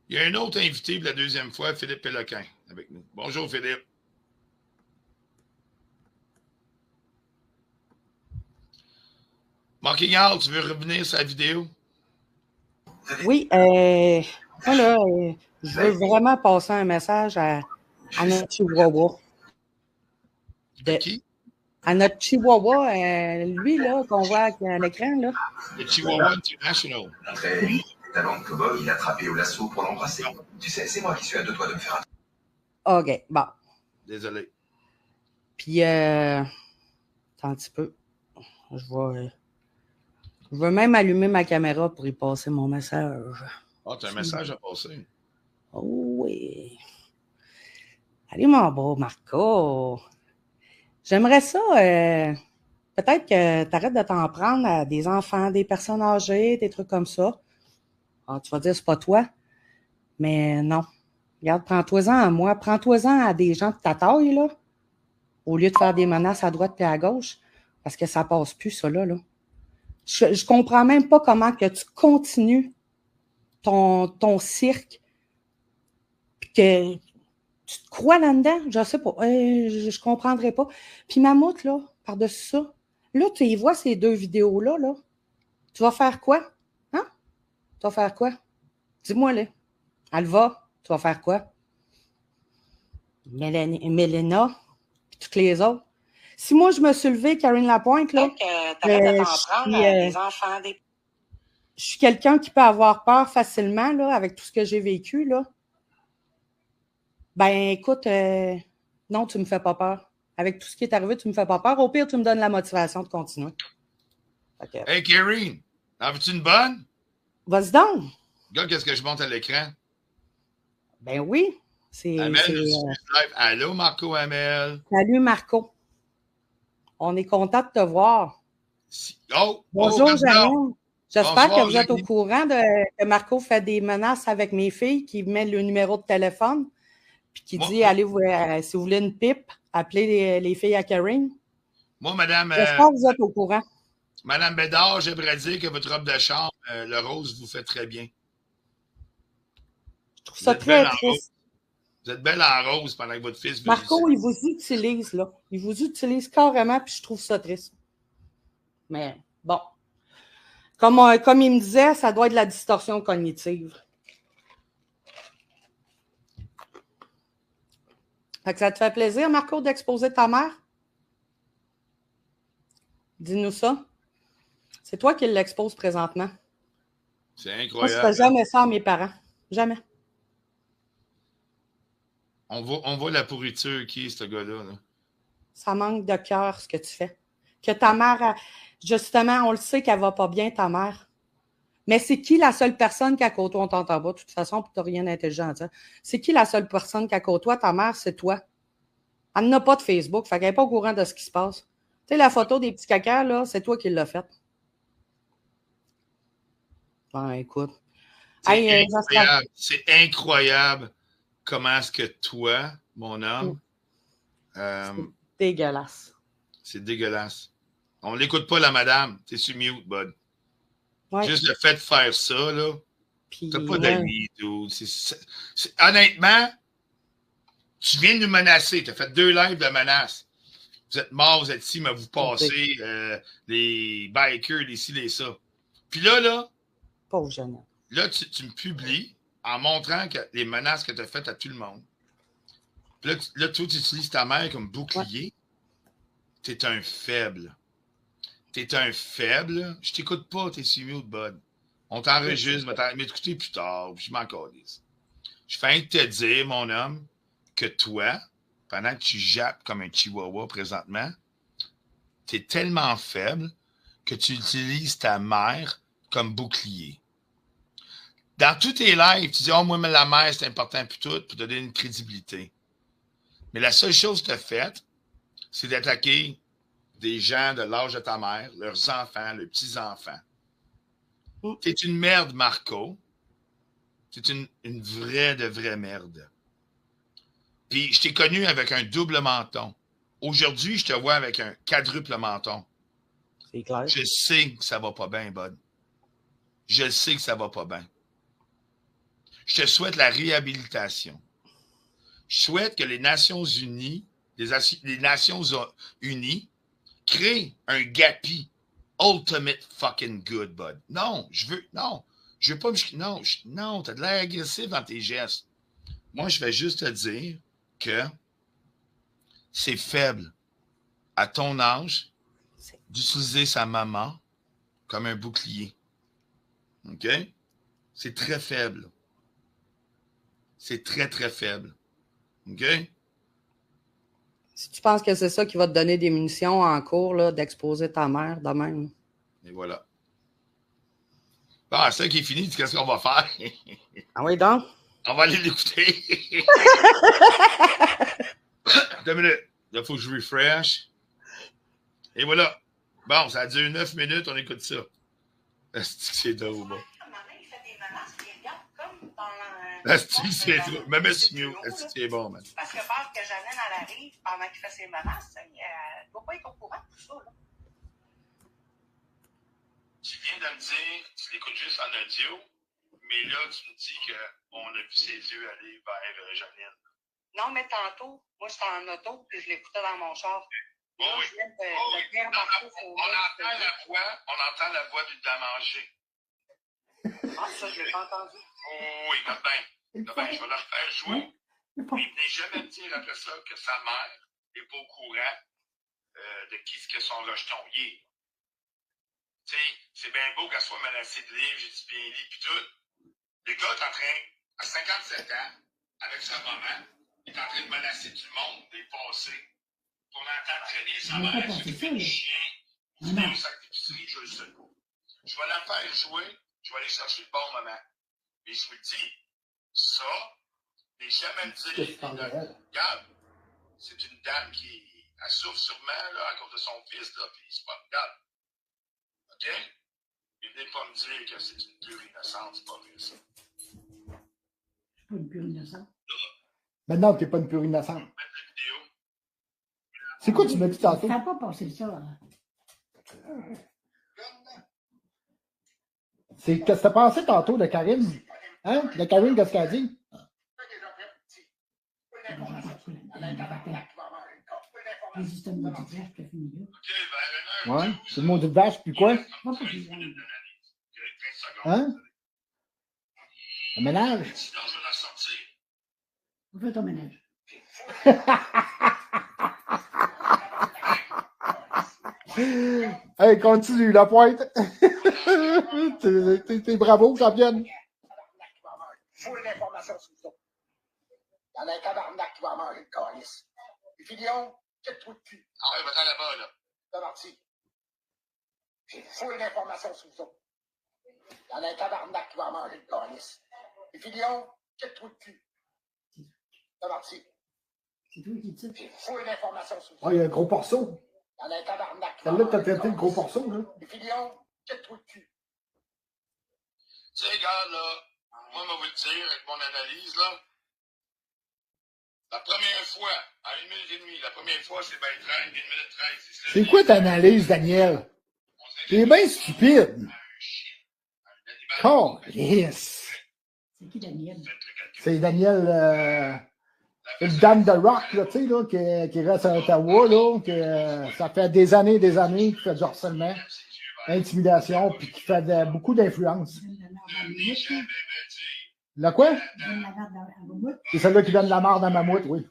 Il y a un autre invité pour la deuxième fois, Philippe Péloquin, avec nous. Bonjour, Philippe. Marc Ignard, tu veux revenir sur la vidéo? Oui, moi, là, je veux vraiment passer un message à notre Chihuahua. Qui? À notre Chihuahua, lui, là, qu'on voit à l'écran, là. Le Chihuahua International. Talon que Bob, il a attrapé au lasso pour l'embrasser. Tu sais, c'est moi qui suis à deux doigts de me faire OK, bon. Désolé. Puis, attends un petit peu. Je vais même allumer ma caméra pour y passer mon message. Ah, tu as un message à passer. Oh oui. Allez, mon beau Marco. J'aimerais ça, peut-être que tu arrêtes de t'en prendre à des enfants, des personnes âgées, des trucs comme ça. Ah, tu vas dire, c'est pas toi. Mais non. Regarde, prends-toi-en à moi. Prends-toi-en à des gens de ta taille, là. Au lieu de faire des menaces à droite et à gauche. Parce que ça passe plus, ça, là. Je comprends même pas comment que tu continues ton cirque. Puis que tu te crois là-dedans. Je sais pas. Je comprendrais pas. Puis Mammouth, là, par-dessus ça, là, tu y vois ces deux vidéos-là, là. Tu vas faire quoi? Hein? Tu vas faire quoi? Dis-moi, là. Alva, tu vas faire quoi? Mélena, puis toutes les autres. Si moi, je me suis levée, Karine Lapointe, là, je suis quelqu'un qui peut avoir peur facilement, là, avec tout ce que j'ai vécu, là. Ben, écoute, non, tu me fais pas peur. Avec tout ce qui est arrivé, tu me fais pas peur. Au pire, tu me donnes la motivation de continuer. Okay. Hey, Karine, en veux-tu une bonne? Vas-y donc. Regarde, qu'est-ce que je monte à l'écran? Ben oui. Amel, allô, Marco Amel. Salut, Marco. On est content de te voir. Janine. Bonjour, Janine. J'espère que vous êtes au courant que Marco fait des menaces avec mes filles, qui met le numéro de téléphone, puis qui dit, allez, si vous voulez une pipe, appelez les filles à Karine. Moi, madame... J'espère que vous êtes au courant. Madame Bédard, j'aimerais dire que votre robe de chambre, le rose, vous fait très bien. Je trouve ça très triste. Vous êtes belle en rose pendant que votre fils... Marco, il vous utilise, là. Il vous utilise carrément, puis je trouve ça triste. Mais bon. Comme il me disait, ça doit être de la distorsion cognitive. Fait que ça te fait plaisir, Marco, d'exposer ta mère? Dis-nous ça. C'est toi qui l'exposes présentement. C'est incroyable. Moi, je ne fais jamais ça à mes parents. Jamais. On voit la pourriture qui est, ce gars-là. Là. Ça manque de cœur, ce que tu fais. Que ta mère, justement, on le sait qu'elle va pas bien, ta mère. Mais c'est qui la seule personne qui a côtoie? On t'entend pas, de toute façon, puis tu n'as rien d'intelligent à dire. C'est qui la seule personne qui a côtoie? Ta mère, c'est toi. Elle n'a pas de Facebook, fait qu'elle n'est pas au courant de ce qui se passe. Tu sais, la photo des petits caca, là, c'est toi qui l'as faite. Ben, écoute. C'est incroyable comment est-ce que toi, mon homme... c'est dégueulasse. C'est dégueulasse. On l'écoute pas, la madame. T'es sur mute, bud. Ouais. Juste le fait de faire ça, là. T'as pas d'amis, dude. Honnêtement, tu viens de nous menacer. T'as fait 2 lives de menaces. Vous êtes morts, vous êtes ici, mais vous passez les bikers, les ci, les ça. Puis là, pauvre jeune. Là, tu me publies en montrant que les menaces que tu as faites à tout le monde. Puis là, toi, tu utilises ta mère comme bouclier. Ouais. T'es un faible. T'es un faible. Je t'écoute pas, t'es sur mute, bud. On t'enregistre, mais m'écouter plus tard, puis je m'en calisse. Je fais te dire, mon homme, que toi, pendant que tu jappes comme un chihuahua présentement, t'es tellement faible que tu utilises ta mère comme bouclier. Dans tous tes lives, tu dis « Oh, moi, mais la mère, c'est important pour tout, pour te donner une crédibilité. » Mais la seule chose que tu as faite, c'est d'attaquer des gens de l'âge de ta mère, leurs enfants, leurs petits-enfants. T'es une merde, Marco. T'es une vraie merde. Puis, je t'ai connu avec un double menton. Aujourd'hui, je te vois avec un quadruple menton. C'est clair. Je sais que ça va pas bien, bud. Je sais que ça va pas bien. Je te souhaite la réhabilitation. Je souhaite que les Nations Unies, les Nations Unies créent un GAPI. Ultimate fucking good, bud. Non, je veux pas me... Non, t'as de l'air agressif dans tes gestes. Moi, je vais juste te dire que c'est faible à ton âge d'utiliser sa maman comme un bouclier. OK? C'est très faible. C'est très, très faible. OK? Si tu penses que c'est ça qui va te donner des munitions en cours, là, d'exposer ta mère de même. Et voilà. Bon, c'est ça qui est fini. Qu'est-ce qu'on va faire? Ah oui, donc? On va aller l'écouter. 2 minutes. Là, il faut que je refresh. Et voilà. Bon, ça a duré 9 minutes. On écoute ça. C'est drôle, bon. C'est drôle. Mais c'est mieux. C'est bon, man. Parce que peur que Janine, elle arrive pendant qu'il fait ses menaces, elle ne doit pas être au courant de tout ça, là. Tu viens de me dire, tu l'écoutes juste en audio, mais là, tu me dis qu'on a vu ses yeux aller vers Janine. Non, mais tantôt, moi, j'étais en auto, puis je l'écoutais dans mon char. Là, oui. Je viens de bien remarquer on entend la voix du danger. Ah, ça, je ne l'ai pas entendu. Oui, ben, je vais leur faire jouer. Il n'est jamais me dire après ça que sa mère n'est pas au courant de qui que son rejeton y est. Tu sais, c'est bien beau qu'elle soit menacée de livre, j'ai dit bien lit, puis tout. Le gars est en train, à 57 ans, avec sa maman, il est en train de menacer tout le monde, des passés. Pour l'entendre traîner sa mère, se fait du chien, ou bien au sac d'épicerie, je le sais pas. Je vais la faire jouer, je vais aller chercher le bon moment. Mais je vous le dis, ça, n'est jamais me dire, regarde, c'est une dame qui elle souffre sûrement là, à cause de son fils, là, puis c'est pas regarde. OK? Et venez pas me dire que c'est une pure innocente, c'est pas vrai ça. C'est pas une pure innocente. Ben non, t'es pas une pure innocente. C'est quoi tu m'as dit tantôt? Ça n'a pas passé ça. C'est qu'est-ce que t'as pensé tantôt de Karine? Hein? De Karine, qu'est-ce qu'elle a dit? Ouais, c'est le mot de vache, puis quoi? Hein? Un ménage? Sinon, je vais la sortir. Vous faites ton ménage. Hey, continue, la pointe. T'es bravo, championne. Faut l'information sous vous autres. Il y en a un tabarnak qui va manger le calice. Et Filion, quitte-toi de cul. Ah ouais, va-t'en là-bas, là. C'est parti. J'ai full l'information sous vous autres. Il y en a un tabarnak qui va manger le calice. Et Filion, quitte-toi de cul. C'est parti. C'est toi qui dis ça. J'ai full l'information sous vous autres. Ah, il y a un gros porceau. Il y en a un tabarnak qui va Celle-là, manger t'as traité le gros porceau, là. Et Filion, quitte-toi de cul. Tu sais, regarde, là, moi, je vais vous le dire avec mon analyse, là. La première fois, à 1 minute et demie, la première fois, c'est bien 30, 1 minute 13. C'est quoi ta analyse, Daniel? T'es bien stupide. Oh, yes. C'est qui Daniel? C'est Daniel, une dame de rock, là, tu sais, là, qui reste à Ottawa, là, que ça fait des années qu'il fait du harcèlement, intimidation, puis qui fait beaucoup d'influence. La quoi? C'est celle-là qui donne la marde à Mammouth, oui.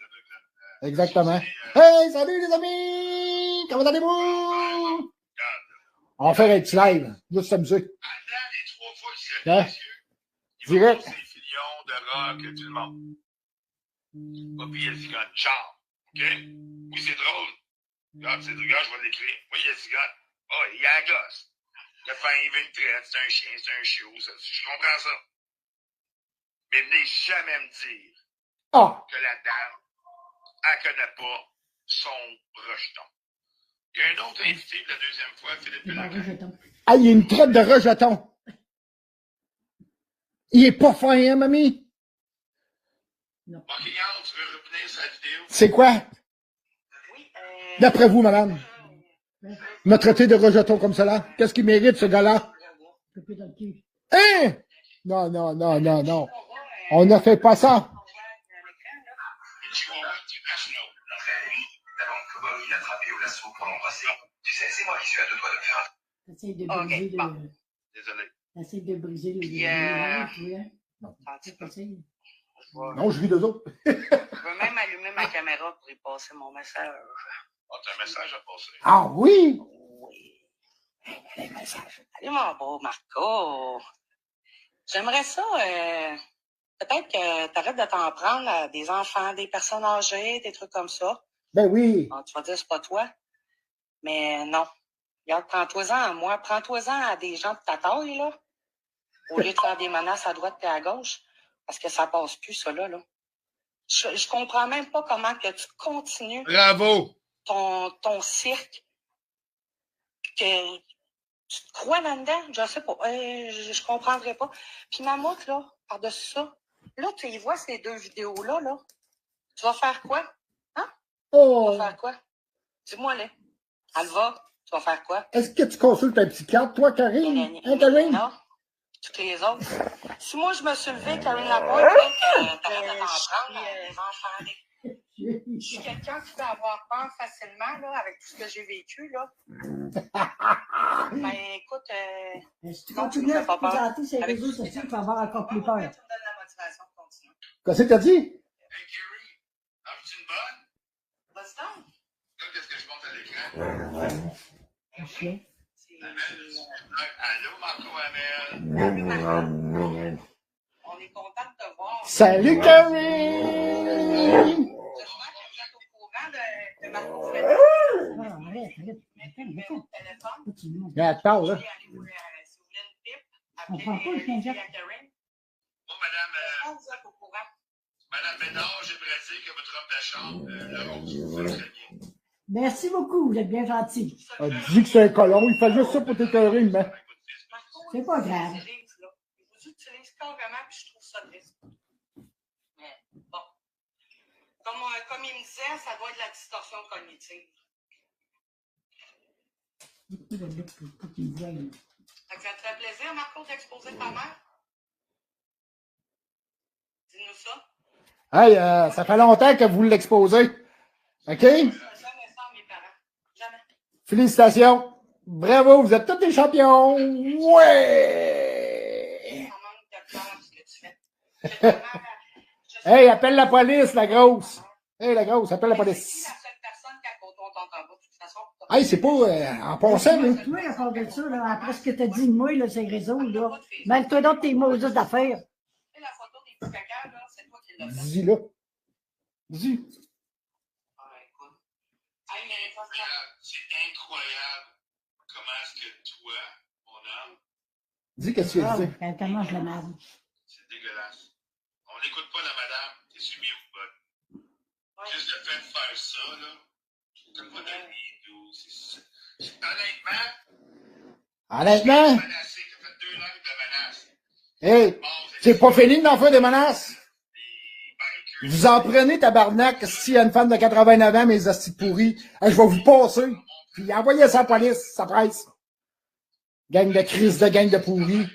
Exactement. Hey, salut les amis! Comment allez-vous? On va faire un petit live, juste comme ça. Hein? Direct. C'est Filion, de rock, tout le monde. Bobby Yazigon, genre. OK? Oui, c'est drôle. Regarde, c'est drôle, je vais l'écrire. Oui, Yazigon. Oh, il y a un gosse. Il a faim, il veut une traite, c'est un chien, c'est un chiot. Je comprends ça. Mais venez jamais me dire que la dame, elle connaît pas son rejeton. Il y a un autre invité la deuxième fois, Philippe Péloquin. Ah, il y a une traite de rejeton. Il est pas fin, hein, mamie? Non. Ok, Yann, tu veux revenir sur la vidéo? C'est quoi? D'après vous, madame? Me traiter de rejeton comme cela? Qu'est-ce qu'il mérite, ce gars-là? Coupé dans le cul. Hein? Non, non, non, non, non. On ne fait pas ça. Il a attrapé au lasso pour l'embrasser. Tu sais, c'est moi qui suis à deux doigts de le faire. T'essayes de briser le... Désolé. T'essayes de briser le... Non, je vis d'eux autres. Je veux même allumer ma caméra pour y passer mon message. Ah, t'as un message à passer. Ah oui? Oui. Les messages. Allez, mon beau Marco. J'aimerais ça, peut-être que t'arrêtes de t'en prendre à des enfants, des personnes âgées, des trucs comme ça. Ben oui. Bon, tu vas dire, c'est pas toi. Mais non. Regarde, prends-toi-en à moi. Prends-toi-en à des gens de ta taille, là. Au lieu de faire des menaces à droite et à gauche. Parce que ça passe plus, ça, là. Je comprends même pas comment que tu continues. Bravo! Ton cirque. Que tu te crois là-dedans? Je sais pas. Je comprendrais pas. Puis Mammouth, là, par-dessus ça, là, tu y vois ces deux vidéos-là, là. Tu vas faire quoi? Hein? Oh. Tu vas faire quoi? Dis-moi, là. Alva, tu vas faire quoi? Est-ce que tu consultes un psychiatre, toi, Karine? Hein, Karine? Non. Toutes les autres. Si moi, je me suis levée, Karine Lapointe, t'arrêtes de t'en prendre les enfants. Je suis quelqu'un qui peut avoir peur facilement, là, avec tout ce que j'ai vécu, là. Ben, écoute, si tu non, tu me continues fais à pas te peur. présenter sur les réseaux sociaux, tu vas avoir encore plus peur. Tu me donnes la motivation de continuer. Qu'est-ce que t'as dit? Hey, Kerry, as-tu une bonne? Vas-y donc. Là, qu'est-ce que je monte à l'écran? Ok. Allô, Marco Hamel. On est content de te voir. Salut, Karine! J'espère que vous êtes au courant de Marco Fred. Ah, arrête. Numéro de téléphone. Attends, là. Si vous voulez une pipe, On prend pas le appelez 15 à Karine. Bon, madame, Vous êtes au courant. madame Ménard, j'aimerais dire que votre robe de chambre, le rose, vous fait très bien. Merci beaucoup, vous êtes bien gentil. Ah, dis que c'est un colon, il fait juste ça pour t'écœurer, mais. C'est pas grave. Ils vous utilisent carrément, puis je trouve ça triste. Mais bon. Comme il me disait, ça doit être de la distorsion cognitive. Beaucoup de lutte pour qu'ils voient. Fait que ça te fait plaisir, Marco, d'exposer ta mère? Dis-nous ça. Hey, ça fait longtemps que vous l'exposez. OK? Je ne jamais ça à mes parents. Jamais. Félicitations. Bravo, vous êtes tous des champions. Ouais! Ça manque de cœur, ce que tu fais. Hey, appelle la police, la grosse. Hey, la grosse, appelle la police. C'est la seule personne qui on t'entend pas, de toute façon. Hey, c'est pas en passant, là. Toi, à part de ça, là, après ce que tu as dit de moi, là, ces réseaux, là, mêle-toi donc tes mots juste d'affaires. Tu sais, la photo des petits caca, là, c'est toi qui l'as fait. Dis-le. Dis. Ah, écoute. Hey, mais ça, C'est incroyable comment est-ce que toi, mon homme, Dis qu'est-ce que tu Ah, dis. quand elle mange la merde. c'est dégueulasse. On n'écoute pas la madame, t'es sur mute, bud. Juste le fait de faire ça, là, t'as pas d'amis, tout. Honnêtement, Menacé, t'as fait 2 langues de menaces. hey, c'est pas fini d'en faire des menaces. Vous en prenez, tabarnak, s'il y a une femme de 89 ans, mes hosties pourris. Hey, je vais vous passer. Puis envoyez ça à la police, ça presse. Gang de crise de gang de pourris.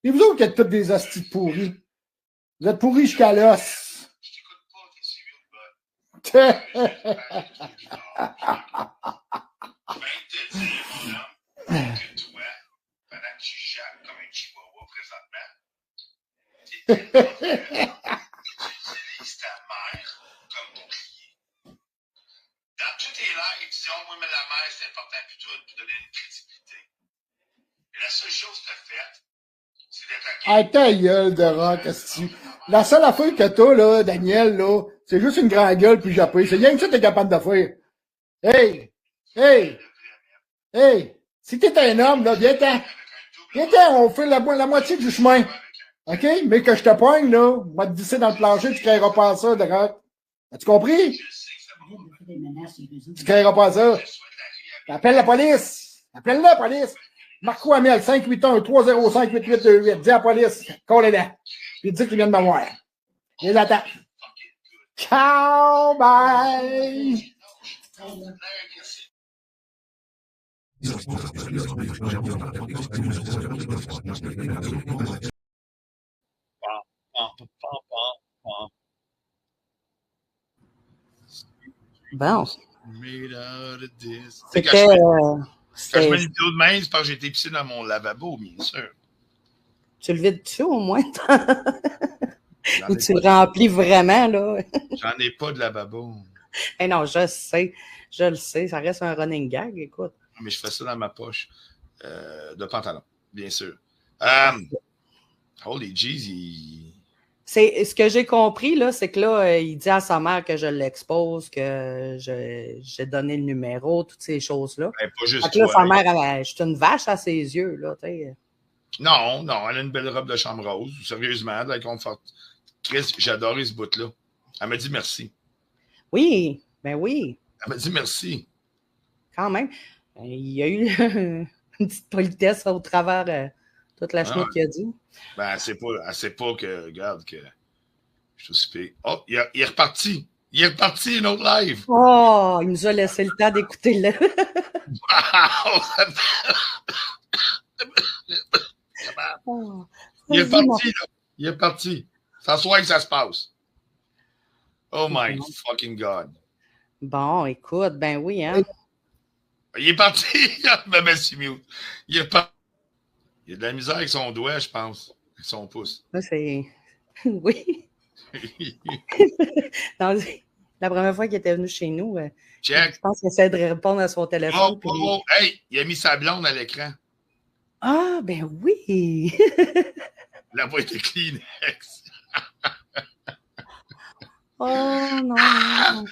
Et vous autres qui êtes toutes des hosties pourris. Vous êtes pourris jusqu'à l'os. Je t'écoute pas, t'es sur mute, bud. Je vais te dire, mon homme, que toi, pendant que tu jappes comme un chihuahua présentement, t'es tellement fier que tu utilises ta mère comme bouclier. Dans tous tes lives, tu dis, oh, moi, mais la mère, c'est important pour toi, pour donner une crédibilité. Et la seule chose que tu as faite, c'est d'attaquer. Ah, ta gueule de rock, esti. La seule affaire que t'as, là, Daniel, là, c'est juste une grande gueule puis jappé. C'est rien que ça que t'es capable de faire. Hey! Hey! Hey! Si t'es un homme, là, viens-t'en. Viens-t'en, on fait la moitié du chemin. OK? Mais que je te poigne, là, moi te visser dans le plancher, tu créeras pas ça, de rock. As-tu compris? Tu créeras pas ça. Appelle la police. Appelle la police. Marco Hamel, 581-305-8828. Dis à la police, colle-la. Puis dis qu'il vient de m'avoir. Je les attends. Ciao, bye! Bon. Made out of this. C'était... Quand je mets une vidéo de main, c'est parce que j'ai été pissé dans mon lavabo, bien sûr. Tu le vides dessus au moins? Ou tu le remplis vraiment, là? J'en ai pas de lavabo. Eh non, je le sais, ça reste un running gag, écoute. Mais je fais ça dans ma poche de pantalon, bien sûr. Holy jeez, Ce que j'ai compris, là, c'est que là, il dit à sa mère que je l'expose, que j'ai donné le numéro, toutes ces choses-là. Ben, pas juste toi, là, sa mère, je suis une vache à ses yeux, là, tu sais. Non, elle a une belle robe de chambre rose, sérieusement, de la confort. Chris, j'adore ce bout-là. Elle m'a dit merci. Oui, ben oui. Elle m'a dit merci. Quand même. Il y a eu une petite politesse au travers toute la chenoute qu'il a dit. Ben, elle sait pas que, regarde, que je suis aussi pire. Oh, il est reparti. Il est reparti, une autre live. Oh, il nous a laissé le temps d'écouter le. Oh, il est parti, là. Il est parti. C'est ce soir que ça se passe. Oh my fucking God. Bon, écoute, ben oui, hein. Il est parti. Il est parti. Il a de la misère avec son doigt, je pense. Avec son pouce. Ça, c'est... Oui. Non, la première fois qu'il était venu chez nous, je pense qu'il essayait de répondre à son téléphone. Hey, il a mis sa blonde à l'écran. Ah, ben oui! La boîte de Kleenex. Oh non!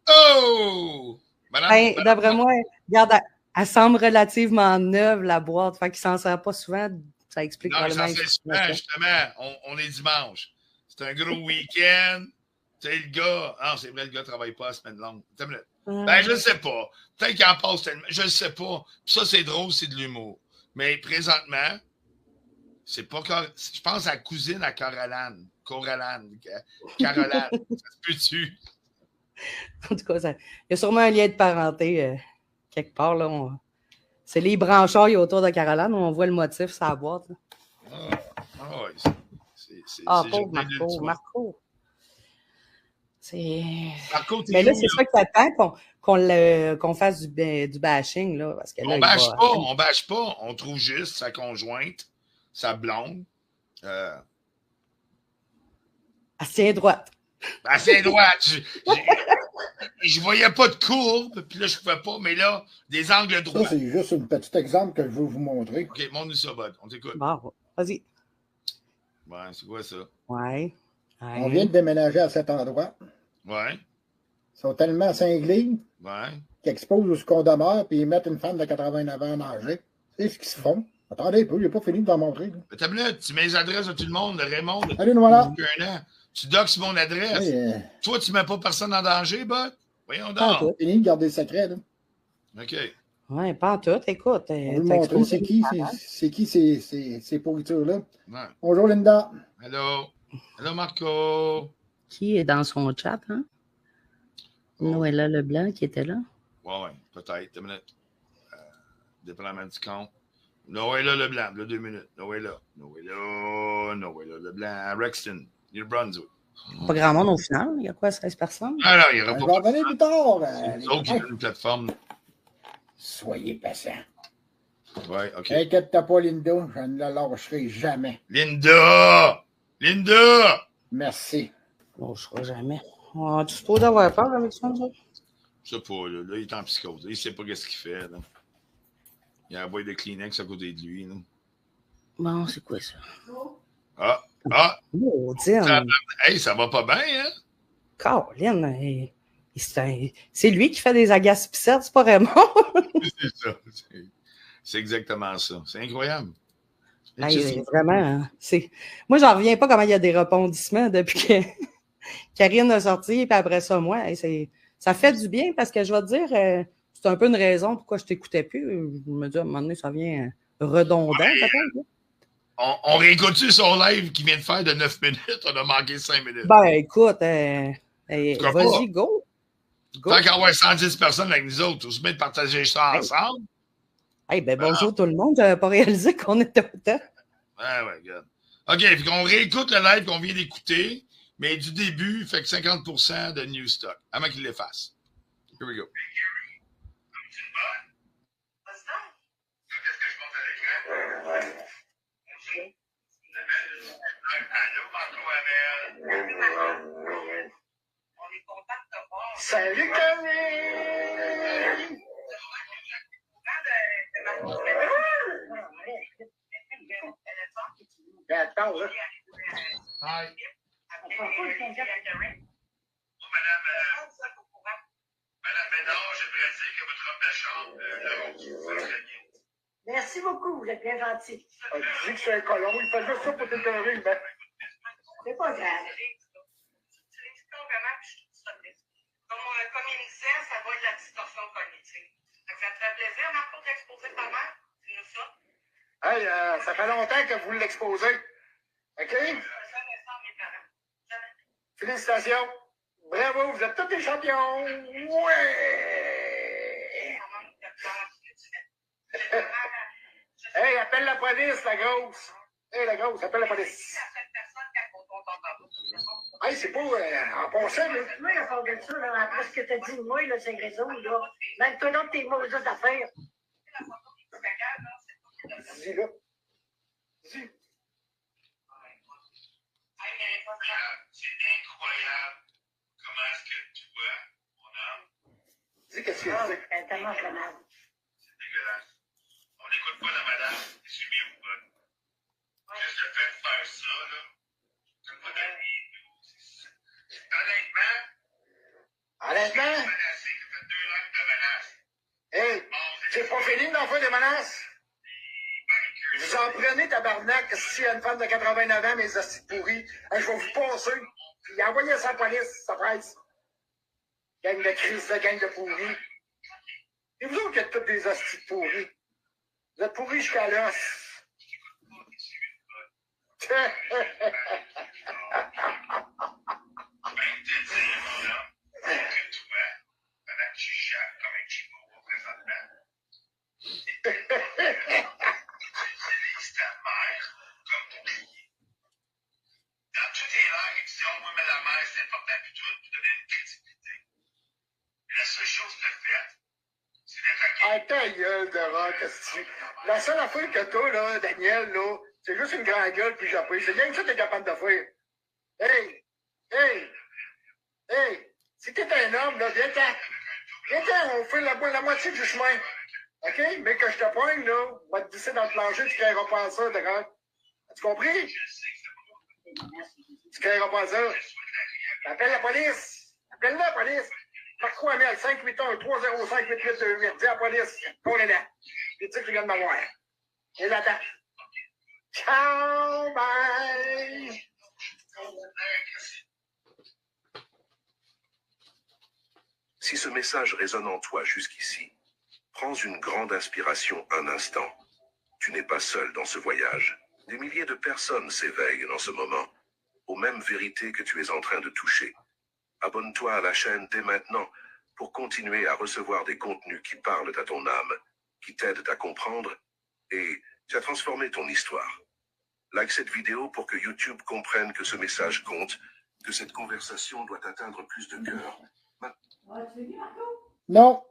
Oh! Madame, d'après moi, regarde, elle semble relativement neuve, la boîte. Fait qu'il s'en sert pas souvent. Ça explique probablement. Non, ça sert souvent, justement. On est dimanche. C'est un gros week-end. Tu sais, le gars... Ah, c'est vrai, le gars ne travaille pas la semaine longue. Ben, je ne sais pas. Peut-être qu'il en passe tellement. Je ne sais pas. Puis ça, c'est drôle, c'est de l'humour. Mais présentement, c'est pas... Je pense à la cousine à Caroline. Caroline. Ça se peut-tu? En tout cas, il y a sûrement un lien de parenté quelque part. Là, c'est les branchailles autour de Caroline. On voit le motif sur la boîte. Pauvre Marco. Mais là, c'est ça que t'attends qu'on fasse du bashing. Là, parce que là, on bâche pas. On trouve juste sa conjointe, sa blonde. Elle se tient droite. Elle se tient droite. Je voyais pas de courbe, puis là, je pouvais pas, mais là, des angles droits. Ça, c'est juste un petit exemple que je veux vous montrer. OK, montre-nous ça, Bud. On t'écoute. Bon, vas-y. Ouais, c'est quoi ça? Ouais. On vient de déménager à cet endroit. Ouais. Ils sont tellement cinglés qu'ils exposent où ce qu'on demeure puis ils mettent une femme de 89 ans à manger. C'est ce qu'ils se font. Attendez un peu, il n'est pas fini de t'en montrer. Mais t'as minute, tu mets les adresses de tout le monde, de Raymond. Allez, nous voilà. Tu doxes mon adresse. Oui, toi, tu mets pas personne en danger, Bud? Voyons donc. C'est fini de garder le secret, là. OK. Oui, pas en tout. Écoute. On veut montrer c'est qui ces pourritures-là. Ouais. Bonjour, Linda. Hello. Hello, Marco. Qui est dans son chat, hein? Noëlla Leblanc qui était là? Oui, peut-être. 2 minutes. Dépendamment du compte. Noëlla Leblanc, là, 2 minutes. Noëlla Leblanc, Rexton, New Brunswick. Pas grand monde au final. Il y a quoi, 16 personnes? Ah non, il y aura pas. Je vais revenir plus tard. C'est eux qui ont une plateforme. Soyez patient. Oui, OK. Inquiète-toi pas, Linda. Je ne la lâcherai jamais. Linda! Merci. Je ne lâcherai jamais. Tu supposes avoir peur avec ça, ça? Je sais pas, là, il est en psychose. Il ne sait pas ce qu'il fait. Là. Il y a un boîte de Kleenex à côté de lui. Là. Bon, c'est quoi ça? Oh, hey, ça va pas bien, hein? Caroline, c'est lui qui fait des agaces pissettes, c'est pas Raymond. C'est ça. C'est exactement ça. C'est incroyable. Hey, vraiment. Moi, j'en reviens pas comment il y a des rebondissements depuis que Karine a sorti, puis après ça, moi, ça fait du bien parce que je vais te dire, c'est un peu une raison pourquoi je t'écoutais plus. Je me dis, à un moment donné, ça vient redondant, peut-être. On réécoute-tu son live qui vient de faire de 9 minutes? On a manqué 5 minutes. Ben, écoute, vas-y, go. Tant qu'à avoir 110 personnes avec nous autres, on se met de partager ça ensemble. Bonjour tout le monde. Je n'avais pas réalisé qu'on était autant. Ouais, regarde. OK, puis qu'on réécoute le live qu'on vient d'écouter. Mais du début, il fait que 50% de new stock, avant qu'il l'efface. Here we go. Salut Camille! Attends, là. Hi. Madame Bédard, j'aimerais dire que votre robe de chambre, la rose, vous va très bien. Merci beaucoup, vous êtes bien gentil. Tu dis que c'est un colon, il fait juste ça pour t'écœurer, ben. C'est pas grave. Comme il me disait, ça va être de la distorsion cognitive. Ça te fait plaisir, Marco, d'exposer ta mère? Dis-nous ça. Hey, ça fait longtemps que vous l'exposez. OK? Félicitations. Bravo, vous êtes tous des champions. Ouais! Hey, appelle la police, la grosse. Hey, la grosse, appelle la police. Hey, c'est pas en passant, là. Moi, à part de ça, là, après ce que t'as dit de moi, là, c'est réseau, là. Même toi, dans tes mauvaises affaires. Dis, là. Dis. C'est incroyable comment est-ce que toi, mon homme, Dis qu'est-ce que tu dis. Elle commence la merde. c'est dégueulasse. On n'écoute pas la madame, et c'est mieux ou pas. Juste le fait de faire ça, là, t'as pas d'amis. Honnêtement? Menacé, ça fait 2 langues de menace. Hey, c'est pas fini d'en faire des menaces? Vous en prenez, tabarnak, s'il y a une femme de 89 ans, mes hosties pourris. Hey, je vais vous passer. Puis envoyez ça à la police, ça presse. Gang de crise, gang de pourris. Et vous autres qui êtes tous des hosties pourris. Vous êtes pourris jusqu'à l'os. Ah, ta gueule de rock, qu'est-ce que tu... La seule affaire que t'as, là, Daniel, là, c'est juste une grande gueule puis japée. C'est bien que ça t'es capable de faire. Hey! Hey! Hey! Si t'es un homme, là, viens-t'en. Viens-t'en, on fait la moitié du chemin. OK? Mais que je te poigne, là, on va te glisser dans le plancher, tu créeras pas ça, de rock. As-tu compris? Tu créeras pas ça. Appelle la police. Appelle la police. Marco Amel, 581-305-8828. Dis à la police, qu'on est là. Puis dis que tu viens de m'avoir. Et l'attends. Ciao, bye! Si ce message résonne en toi jusqu'ici, prends une grande inspiration un instant. Tu n'es pas seul dans ce voyage. Des milliers de personnes s'éveillent dans ce moment, aux mêmes vérités que tu es en train de toucher. Abonne-toi à la chaîne dès maintenant pour continuer à recevoir des contenus qui parlent à ton âme, qui t'aident à comprendre et à transformer ton histoire. Like cette vidéo pour que YouTube comprenne que ce message compte, que cette conversation doit atteindre plus de cœurs. Non.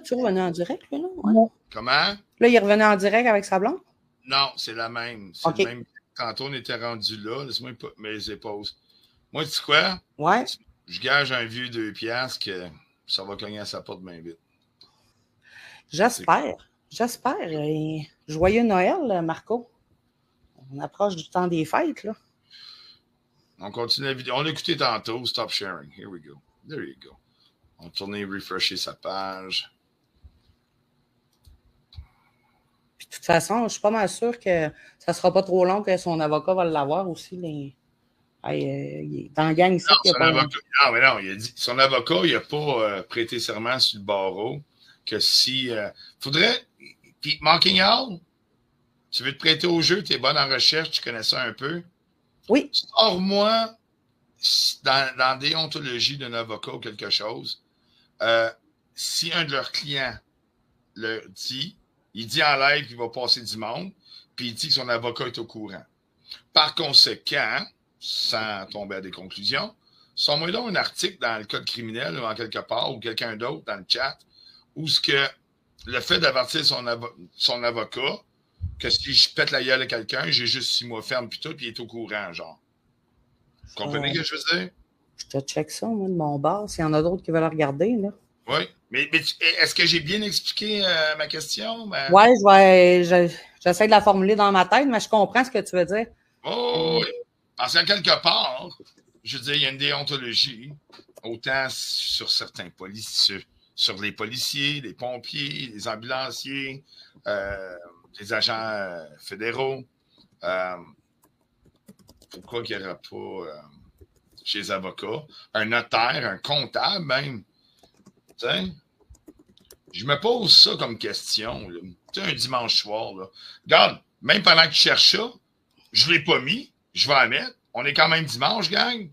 Tu revenais en direct, lui, non? Ouais. Non. Comment? Là, il revenait en direct avec sa blonde? Non, c'est la même. C'est OK. le même. Tantôt, on était rendu là. Laisse-moi mes épaules. Moi, tu sais quoi? Ouais. Je gage un vieux 2 piastres que ça va cogner à sa porte bien vite. J'espère. J'espère. Et joyeux Noël, Marco. On approche du temps des fêtes, là. On continue la vidéo. On l'a écouté tantôt. Stop sharing. Here we go. There you go. On tourne refresher sa page. Puis, de toute façon, je suis pas mal sûr que ça sera pas trop long que son avocat va l'avoir aussi. Il est dans la gang ici. Non, mais non, il a dit, son avocat, il n'a pas prêté serment sur le barreau que si... faudrait... Puis, Marking Hall, tu veux te prêter au jeu, tu es bonne en recherche, tu connais ça un peu. Oui. Sors-moi dans déontologie d'un avocat ou quelque chose, si un de leurs clients le dit, il dit en live qu'il va passer du monde, puis il dit que son avocat est au courant. Par conséquent, sans tomber à des conclusions. Sors-moi donc un article dans le code criminel ou en quelque part, ou quelqu'un d'autre dans le chat, où ce que le fait d'avertir son avocat, que si je pète la gueule à quelqu'un, j'ai juste 6 mois ferme puis tout, puis il est au courant, genre. Vous comprenez ce que je veux dire? Je te check ça, moi, de mon bar, s'il y en a d'autres qui veulent regarder, là. Oui, mais est-ce que j'ai bien expliqué ma question? Oui, j'essaie de la formuler dans ma tête, mais je comprends ce que tu veux dire. Oh, oui. Parce qu'à quelque part, je veux dire, il y a une déontologie, autant sur certains policiers, sur les policiers, les pompiers, les ambulanciers, les agents fédéraux. Pourquoi qu'il n'y aurait pas chez les avocats, un notaire, un comptable même? T'sais, je me pose ça comme question. Tu sais, un dimanche soir. Là. Regarde, même pendant que je cherche ça, je ne l'ai pas mis. Je vais la mettre. On est quand même dimanche, gang.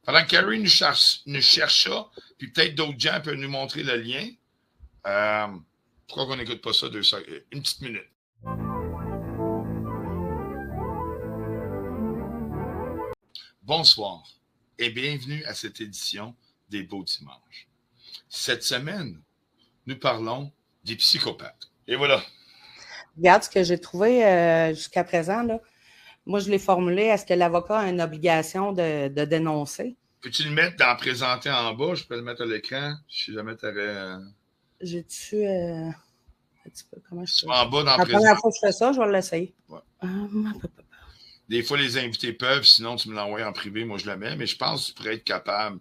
Pendant que Carrie nous cherche ça, puis peut-être d'autres gens peuvent nous montrer le lien. Pourquoi qu'on n'écoute pas ça une petite minute? Bonsoir et bienvenue à cette édition des Beaux Dimanches. Cette semaine, nous parlons des psychopathes. Et voilà. Regarde ce que j'ai trouvé jusqu'à présent. Là. Moi, je l'ai formulé. Est-ce que l'avocat a une obligation de dénoncer? Peux-tu le mettre dans présenter en bas? Je peux le mettre à l'écran. Si jamais tu avais. J'ai-tu. Un petit peu. Comment je fais? En bas dans la présenter. première fois que je fais ça, je vais l'essayer. Ouais. Des fois, les invités peuvent, sinon tu me l'envoies en privé, moi je le mets, mais je pense que tu pourrais être capable.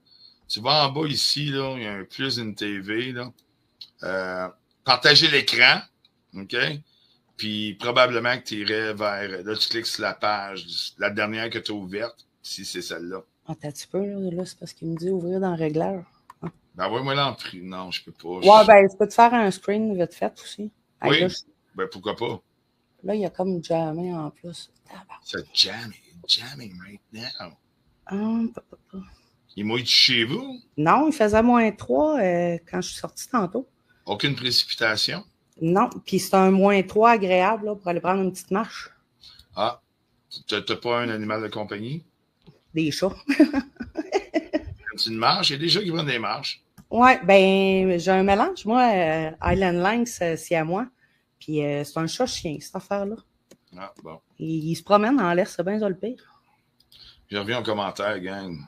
Tu vas en bas ici, là, il y a un plus une TV, là. Partager l'écran, OK? Puis probablement que tu irais vers. Là, tu cliques sur la page, la dernière que tu as ouverte, si c'est celle-là. Attends un petit peu, là c'est parce qu'il me dit ouvrir dans le régleur. Ben, envoie-moi là en privé. Non, je peux pas. Ouais, ben, je peux te faire un screen vite fait aussi. Oui. Là, Ben, pourquoi pas? Là, il y a comme jamais en plus. C'est jamming right now. Il mouille chez vous? Non, il faisait -3 quand je suis sortie tantôt. Aucune précipitation? Non, puis c'est un -3 agréable là, pour aller prendre une petite marche. Ah, t'as pas un animal de compagnie? Des chats. Une marche? Il y a des gens qui prennent des marches. Oui, ben j'ai un mélange. Moi, Highland Lynx, c'est à moi. Puis c'est un chat-chien, cette affaire-là. Ah, bon. Il se promène en l'air, c'est bien ça le pire. Je reviens en commentaire, gang.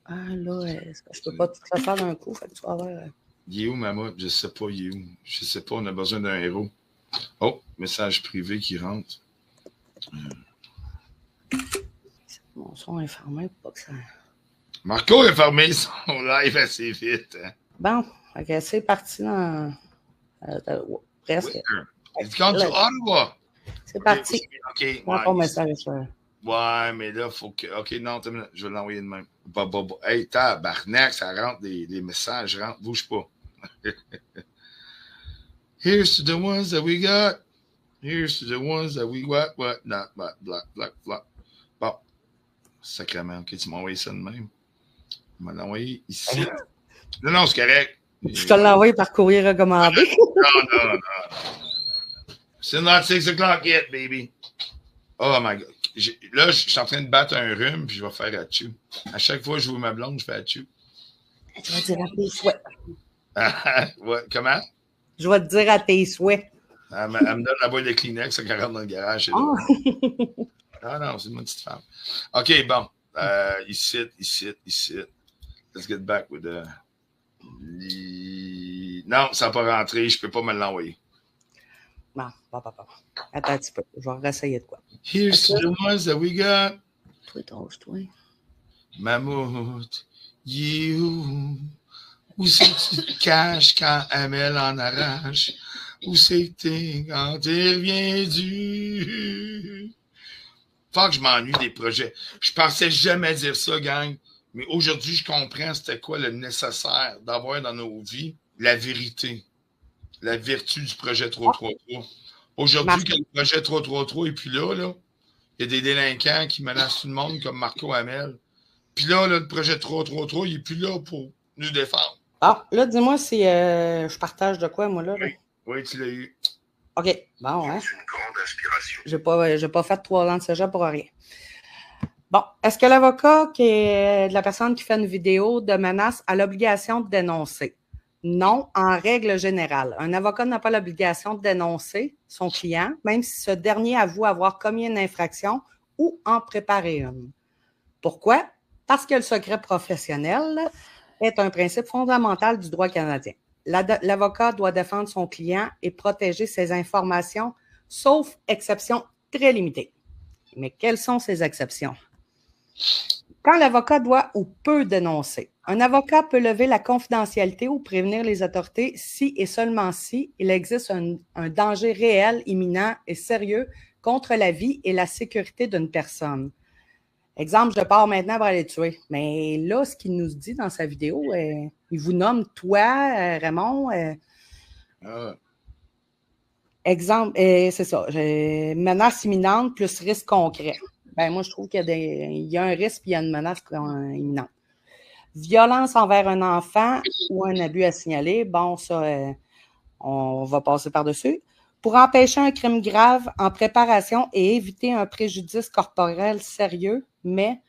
Ah là, je peux pas tout le faire d'un coup, fait que tu vas voir. Il est où, Mammouth? Je sais pas, il est où. Je sais pas, on a besoin d'un héros. Oh, message privé qui rentre. Mon son est fermé pour pas que ça... Marco a fermé son live assez vite. Hein? Bon, okay, c'est parti dans... presque. Il dit quand tu Ottawa. C'est parti. OK. Ton message, ouais, mais là, il faut que... OK, non, je vais l'envoyer de même. Hey, tabarnak, ça rentre, des messages rentrent. Bouge pas. Here's to the ones that we got. Here's to the ones that we what, not, black. Bon. Sacrément, OK, tu m'as envoyé ça de même. Tu m'as envoyé ici. Non, c'est correct. Je te l'ai envoyé par courrier recommandé. Non. C'est not 6 o'clock yet, baby. Oh my God. Là, je suis en train de battre un rhume, puis je vais faire atchou. À chaque fois que je vois ma blonde, je fais atchou. Je vais te dire à tes souhaits. Ouais, comment? Je vais te dire à tes souhaits. Elle me donne la boîte de Kleenex qu'elle rentre dans le garage. Ah non, c'est une petite femme. OK, bon. Ici. Let's get back with the... Non, ça n'a pas rentré. Je ne peux pas me l'envoyer. Non, pas. Attends un petit peu. Je vais réessayer de quoi. Here's the ones that we got. Toi. Mammouth, you. Où c'est que tu te caches quand Amel en arrache? Où c'est que t'es quand t'es reviendu? Faut que je m'ennuie des projets. Je pensais jamais dire ça, gang. Mais aujourd'hui, je comprends c'était quoi le nécessaire d'avoir dans nos vies la vérité. La vertu du projet 333. Aujourd'hui, que le projet 333 est plus là, il y a des délinquants qui menacent tout le monde comme Marco Hamel. Puis là, le projet 333, il n'est plus là pour nous défendre. Ah, là, dis-moi si je partage de quoi, moi, là. Oui, tu l'as eu. OK, bon, hein. Une grande inspiration. J'ai pas fait 3 ans de cégep pour rien. Bon, est-ce que l'avocat qui est de la personne qui fait une vidéo de menace a l'obligation de dénoncer? Non, en règle générale. Un avocat n'a pas l'obligation de dénoncer son client, même si ce dernier avoue avoir commis une infraction ou en préparer une. Pourquoi? Parce que le secret professionnel est un principe fondamental du droit canadien. L'avocat doit défendre son client et protéger ses informations, sauf exceptions très limitées. Mais quelles sont ces exceptions? Quand l'avocat doit ou peut dénoncer, un avocat peut lever la confidentialité ou prévenir les autorités si et seulement si il existe un danger réel, imminent et sérieux contre la vie et la sécurité d'une personne. Exemple, je pars maintenant pour aller tuer. Mais là, ce qu'il nous dit dans sa vidéo, il vous nomme toi, Raymond. Exemple, c'est ça. Menace imminente plus risque concret. Ben, moi, je trouve qu'il y a un risque et il y a une menace imminente. Violence envers un enfant ou un abus à signaler, bon, ça, on va passer par-dessus. Pour empêcher un crime grave en préparation et éviter un préjudice corporel sérieux, mais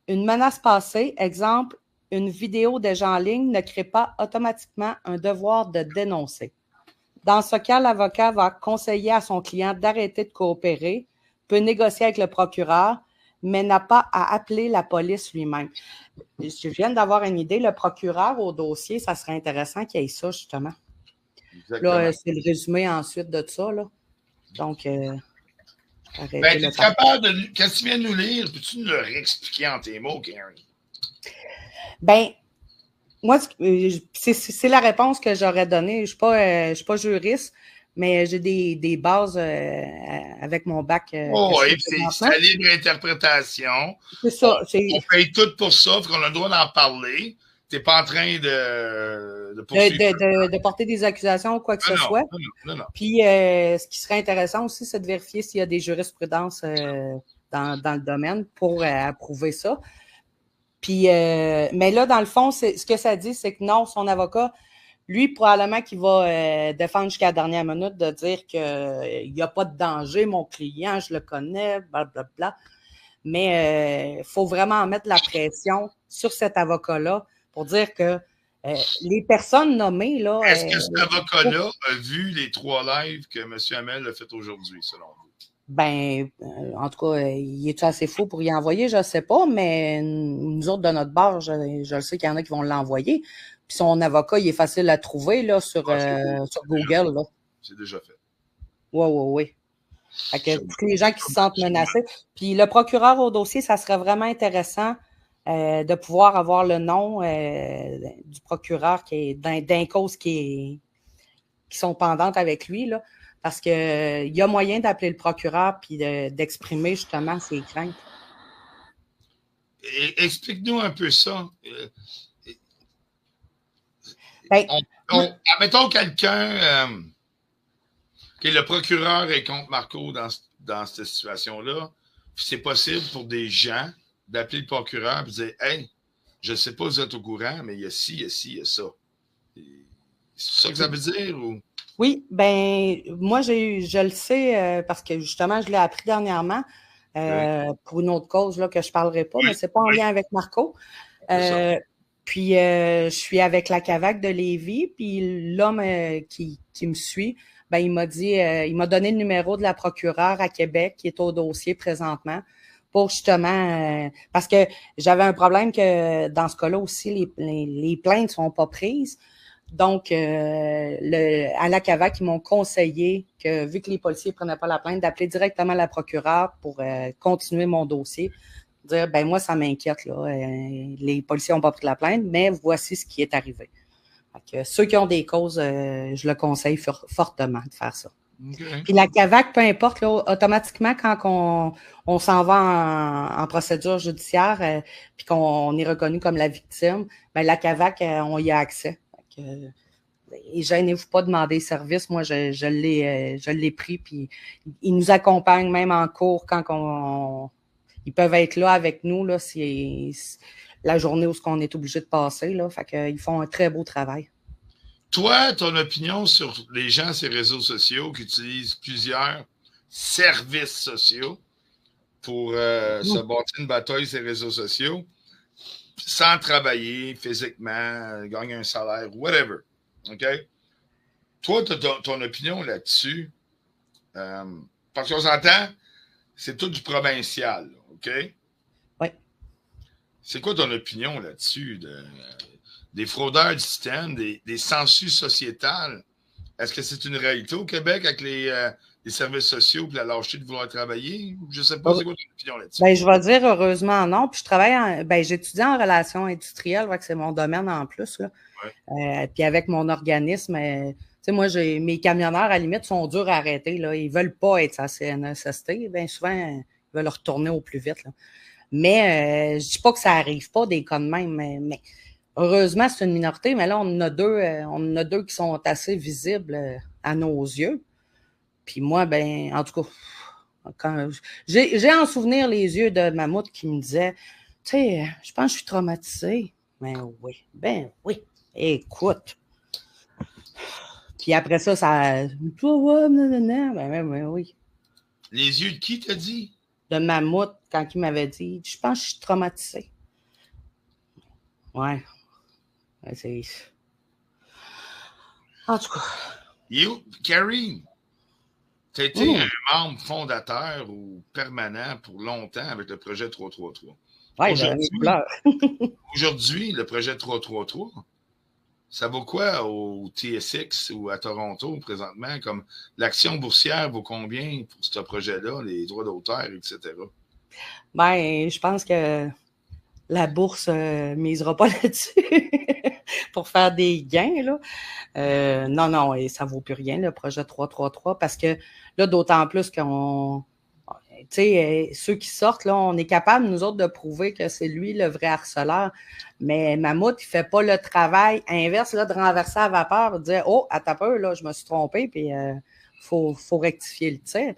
une menace passée, exemple, une vidéo déjà en ligne ne crée pas automatiquement un devoir de dénoncer. Dans ce cas, l'avocat va conseiller à son client d'arrêter de coopérer, peut négocier avec le procureur, mais n'a pas à appeler la police lui-même. Je viens d'avoir une idée, le procureur au dossier, ça serait intéressant qu'il y ait ça, justement. Exactement. Là, c'est le résumé ensuite de ça, là. Donc, tu es capable de... Quand tu viens de nous lire, peux-tu nous le réexpliquer en tes mots, Gary? Ben, moi, c'est la réponse que j'aurais donnée. Je ne suis pas juriste, mais j'ai des bases avec mon bac. Oui, c'est la libre interprétation. C'est ça. On paye tout pour ça, qu'on a le droit d'en parler. Tu n'es pas en train de porter des accusations ou quoi que ce soit. Non. Puis, ce qui serait intéressant aussi, c'est de vérifier s'il y a des jurisprudences dans le domaine pour approuver ça. Puis, mais là, dans le fond, ce que ça dit, c'est que non, son avocat, lui, probablement qu'il va défendre jusqu'à la dernière minute de dire qu'il n'y a pas de danger, mon client, je le connais, blablabla. Mais il faut vraiment mettre la pression sur cet avocat-là pour dire que les personnes nommées, là... Est-ce que cet avocat-là a vu les 3 lives que M. Hamel a fait aujourd'hui, selon vous? Ben, en tout cas, il est assez fou pour y envoyer, je ne sais pas, mais nous autres, de notre bord, je le sais qu'il y en a qui vont l'envoyer. Puis son avocat, il est facile à trouver là, sur Google. C'est déjà fait. Oui. Fait que tous les gens qui se sentent menacés. Puis le procureur au dossier, ça serait vraiment intéressant de pouvoir avoir le nom du procureur qui est d'un cause qui sont pendantes avec lui, là, parce qu'il y a moyen d'appeler le procureur puis d'exprimer justement ses craintes. Explique-nous un peu ça. Admettons quelqu'un que le procureur est contre Marco dans cette situation-là. C'est possible pour des gens d'appeler le procureur et de dire « Hey, je ne sais pas si vous êtes au courant, mais il y a ci, il y a ci, il y a ça. » C'est ça que ça veut dire? Ou... Oui, ben moi, je le sais parce que justement, je l'ai appris dernièrement pour une autre cause là, que je ne parlerai pas, mais ce n'est pas en lien avec Marco. Puis, je suis avec la CAVAC de Lévis, puis l'homme qui me suit, ben il m'a dit, il m'a donné le numéro de la procureure à Québec qui est au dossier présentement pour justement, parce que j'avais un problème que dans ce cas-là aussi, les plaintes ne sont pas prises. Donc, à la CAVAC, ils m'ont conseillé que, vu que les policiers ne prenaient pas la plainte, d'appeler directement la procureure pour continuer mon dossier. Dire, ben moi, ça m'inquiète, là. Les policiers n'ont pas pris la plainte, mais voici ce qui est arrivé. Donc, ceux qui ont des causes, je le conseille fortement de faire ça. Okay. Puis la CAVAC, peu importe, là, automatiquement, quand on s'en va en procédure judiciaire puis qu'on est reconnu comme la victime, ben la CAVAC, on y a accès. Et gênez-vous pas de demander service. Moi, je l'ai pris, puis ils nous accompagnent même en cours quand ils peuvent être là avec nous, là, c'est la journée où on est obligé de passer, là. Fait qu'ils font un très beau travail. Toi, ton opinion sur les gens sur les réseaux sociaux qui utilisent plusieurs services sociaux, pour se bâtir une bataille sur les réseaux sociaux sans travailler physiquement, gagner un salaire, whatever. OK? Toi, tu as ton opinion là-dessus. Parce qu'on s'entend, c'est tout du provincial, OK? Oui. C'est quoi ton opinion là-dessus des fraudeurs du système, des sensus sociétales? Est-ce que c'est une réalité au Québec avec les services sociaux et la lâcheté de vouloir travailler? Je ne sais pas, c'est quoi ton opinion là-dessus? Ben, je vais dire heureusement non. Puis je travaille j'étudie en relations industrielles, que c'est mon domaine en plus. Là. Ouais. Puis avec mon organisme, tu sais, moi, mes camionneurs, à la limite, sont durs à arrêter. Là. Ils ne veulent pas être à CNSST. Bien souvent, ils veulent retourner au plus vite. Là. Mais je ne dis pas que ça n'arrive pas des cas de même, mais heureusement, c'est une minorité. Mais là, on en a deux qui sont assez visibles à nos yeux. Puis moi, ben, en tout cas, j'ai en souvenir les yeux de Mammouth qui me disait, tu sais, je pense que je suis traumatisée. Ben oui, écoute. Puis après ça, ben oui. Les yeux de qui t'as dit? De Mammouth, quand il m'avait dit, je pense que je suis traumatisée. Ouais. C'est... En tout cas. Carrie, tu as été un membre fondateur ou permanent pour longtemps avec le projet 333. Oui, aujourd'hui, le projet 333, ça vaut quoi au TSX ou à Toronto présentement? Comme l'action boursière vaut combien pour ce projet-là, les droits d'auteur, etc.? Ben, je pense que la bourse ne misera pas là-dessus pour faire des gains. Là. Non, et ça ne vaut plus rien, le projet 333, parce que là, d'autant plus qu'on... Tu sais, ceux qui sortent, là, on est capable, nous autres, de prouver que c'est lui le vrai harceleur. Mais Mammouth, il ne fait pas le travail inverse, là, de renverser à vapeur, de dire « Oh, attends un peu, là, je me suis trompé, puis faut rectifier le tir. »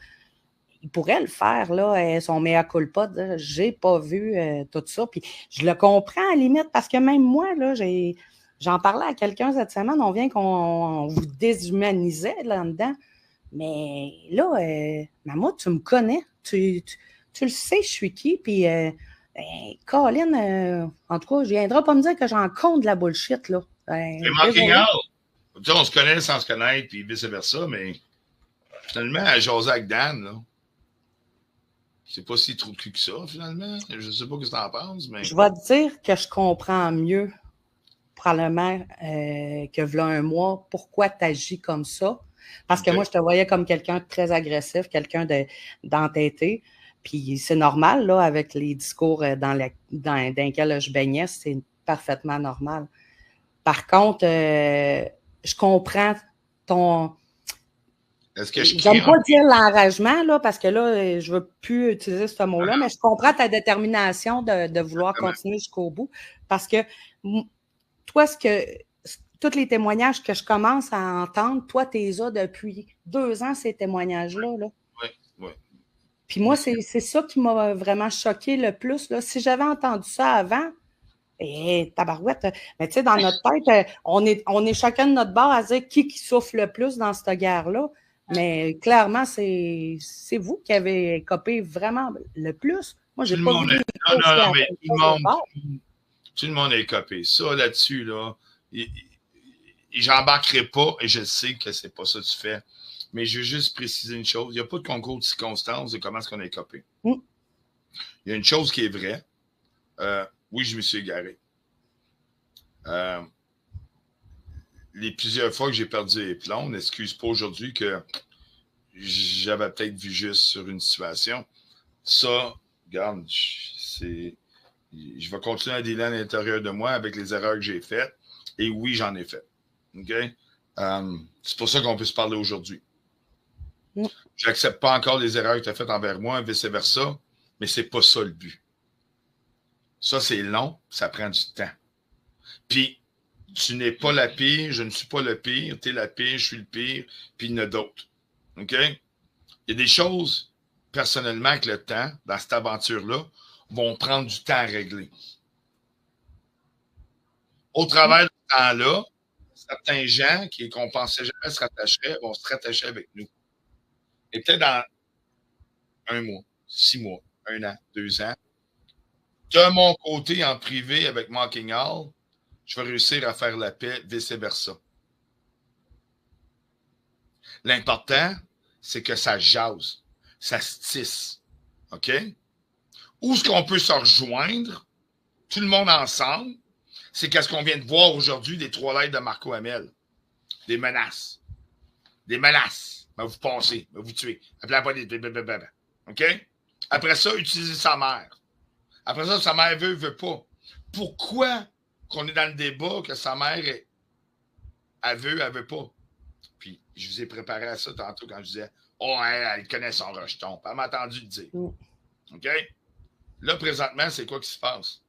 Il pourrait le faire, là, son mea culpa, de dire « J'ai pas vu tout ça. » Puis je le comprends, à la limite, parce que même moi, là, j'en parlais à quelqu'un cette semaine, on vient qu'on vous déshumanisait là-dedans. Mais là, Mammouth, tu me connais. Tu le sais, je suis qui. Puis, Colin, en tout cas, je viendrai pas me dire que j'en compte de la bullshit, là. C'est manquing out. On se connaît sans se connaître, puis vice-versa, mais finalement, à jaser avec Dan, là, c'est pas si trop de cul que ça, finalement. Je sais pas ce que tu en penses, mais... Je vais te dire que je comprends mieux, probablement, que v'là un mois, pourquoi tu agis comme ça. Parce que moi, je te voyais comme quelqu'un de très agressif, quelqu'un d'entêté. Puis c'est normal, là, avec les discours dans lesquels je baignais, c'est parfaitement normal. Par contre, je comprends ton... Est-ce que je n'aime pas dire l'enragement, là, parce que là, je ne veux plus utiliser ce mot-là, mais je comprends ta détermination de vouloir continuer jusqu'au bout. Parce que toi, tous les témoignages que je commence à entendre, toi, tu les as depuis 2 ans, ces témoignages-là. Là. Oui. Puis moi, c'est ça qui m'a vraiment choqué le plus. Là. Si j'avais entendu ça avant, tabarouette. Mais tu sais, dans notre tête, on est chacun de notre bord à dire qui souffre le plus dans cette guerre-là. Mais clairement, c'est vous qui avez copé vraiment le plus. Moi, j'ai pas vu... Non, mais tout le monde est copé. Ça, là-dessus, là... J'embarquerai pas, et je sais que c'est pas ça que tu fais, mais je veux juste préciser une chose. Il n'y a pas de concours de circonstances de comment est-ce qu'on est copé. Il y a une chose qui est vraie. Oui, je me suis égaré. Les plusieurs fois que j'ai perdu les plombs, n'excuse pas aujourd'hui que j'avais peut-être vu juste sur une situation. Ça, regarde, je vais continuer à dealer à l'intérieur de moi avec les erreurs que j'ai faites. Et oui, j'en ai fait. OK? C'est pour ça qu'on peut se parler aujourd'hui. Je n'accepte pas encore les erreurs que tu as faites envers moi, vice-versa, mais c'est pas ça le but. Ça, c'est long, ça prend du temps. Puis, tu n'es pas la pire, je ne suis pas le pire, tu es la pire, je suis le pire, puis il y en a d'autres. OK? Il y a des choses, personnellement, avec le temps, dans cette aventure-là, vont prendre du temps à régler. Au travers de ce temps-là, certains gens qu'on pensait jamais se rattacheraient vont se rattacher avec nous. Et peut-être dans 1 mois, 6 mois, 1 an, 2 ans. De mon côté, en privé, avec Mocking Hall, je vais réussir à faire la paix, vice-versa. L'important, c'est que ça jase, ça se tisse. OK? Où est-ce qu'on peut se rejoindre, tout le monde ensemble, c'est qu'est-ce qu'on vient de voir aujourd'hui des 3 lettres de Marco Hamel. Des menaces. Des menaces. Ben, vous pensez, ben, vous tuez. Appelez la police. Blablabla. OK? Après ça, utilisez sa mère. Après ça, sa mère veut pas. Pourquoi qu'on est dans le débat que sa mère, elle veut pas? Puis, je vous ai préparé à ça tantôt quand je disais, oh, elle connaît son rejeton. Elle m'a entendu le dire. OK? Là, présentement, c'est quoi qui se passe?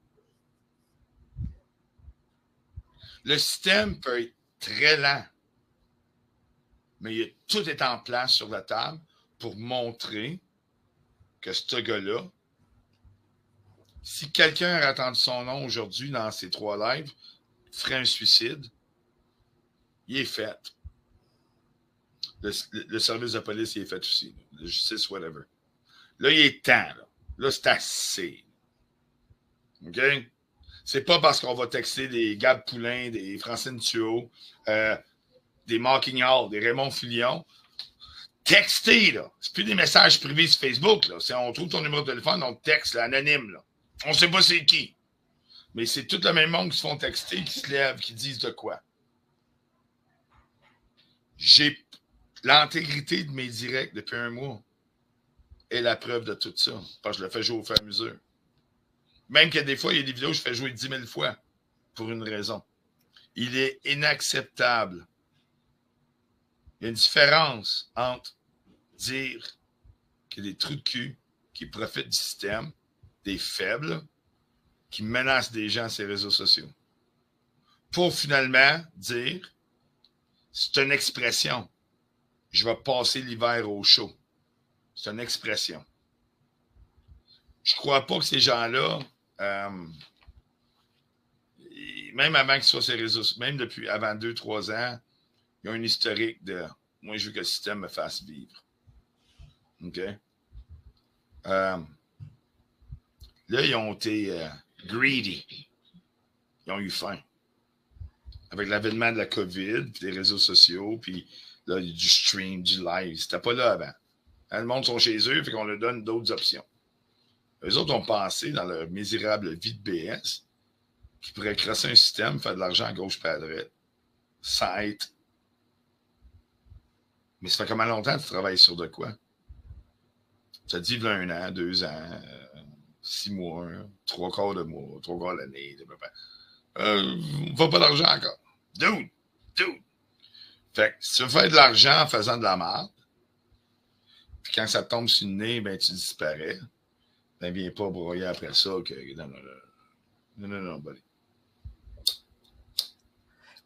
Le système peut être très lent, mais tout est en place sur la table pour montrer que ce gars-là, si quelqu'un a entendu son nom aujourd'hui dans ces 3 lives, ferait un suicide, il est fait. Le service de police, il est fait aussi. La justice, whatever. Là, il est temps. Là c'est assez. OK? C'est pas parce qu'on va texter des Gab Poulain, des Francine Thuot, des Mocking Hall, des Raymond Filion. Texter, là. C'est plus des messages privés sur Facebook, là. On trouve ton numéro de téléphone, on texte, là, anonyme, là. On sait pas c'est qui. Mais c'est tout le même monde qui se font texter, qui se lèvent, qui disent de quoi. J'ai l'intégrité de mes directs depuis 1 mois. Et la preuve de tout ça. Parce que je le fais jouer au fur et à mesure. Même que des fois, il y a des vidéos que je fais jouer 10 000 fois. Pour une raison. Il est inacceptable. Il y a une différence entre dire qu'il y a des trous de cul qui profitent du système, des faibles, qui menacent des gens sur les réseaux sociaux. Pour finalement dire, c'est une expression. Je vais passer l'hiver au chaud. C'est une expression. Je ne crois pas que ces gens-là, même avant qu'ils soient sur les réseaux sociaux, même depuis avant 2-3 ans, ils ont un historique de « moi, je veux que le système me fasse vivre ». OK? Là, ils ont été greedy. Ils ont eu faim. Avec l'avènement de la COVID, puis des réseaux sociaux, puis là, du stream, du live. C'était pas là avant. Quand le monde sont chez eux, fait qu'on leur donne d'autres options. Eux autres ont pensé, dans leur misérable vie de BS, qu'ils pourraient crosser un système, faire de l'argent à gauche et à droite, sans être. Mais ça fait combien longtemps que tu travailles sur de quoi? Ça te dit 1 an, 2 ans, 6 mois, 3/4 de mois, 3/4 d'année, on ne fait pas d'argent encore. Dude! Fait que si tu veux faire de l'argent en faisant de la merde, puis quand ça tombe sur le nez, ben tu disparais. Ben viens pas broyer après ça. Non, buddy.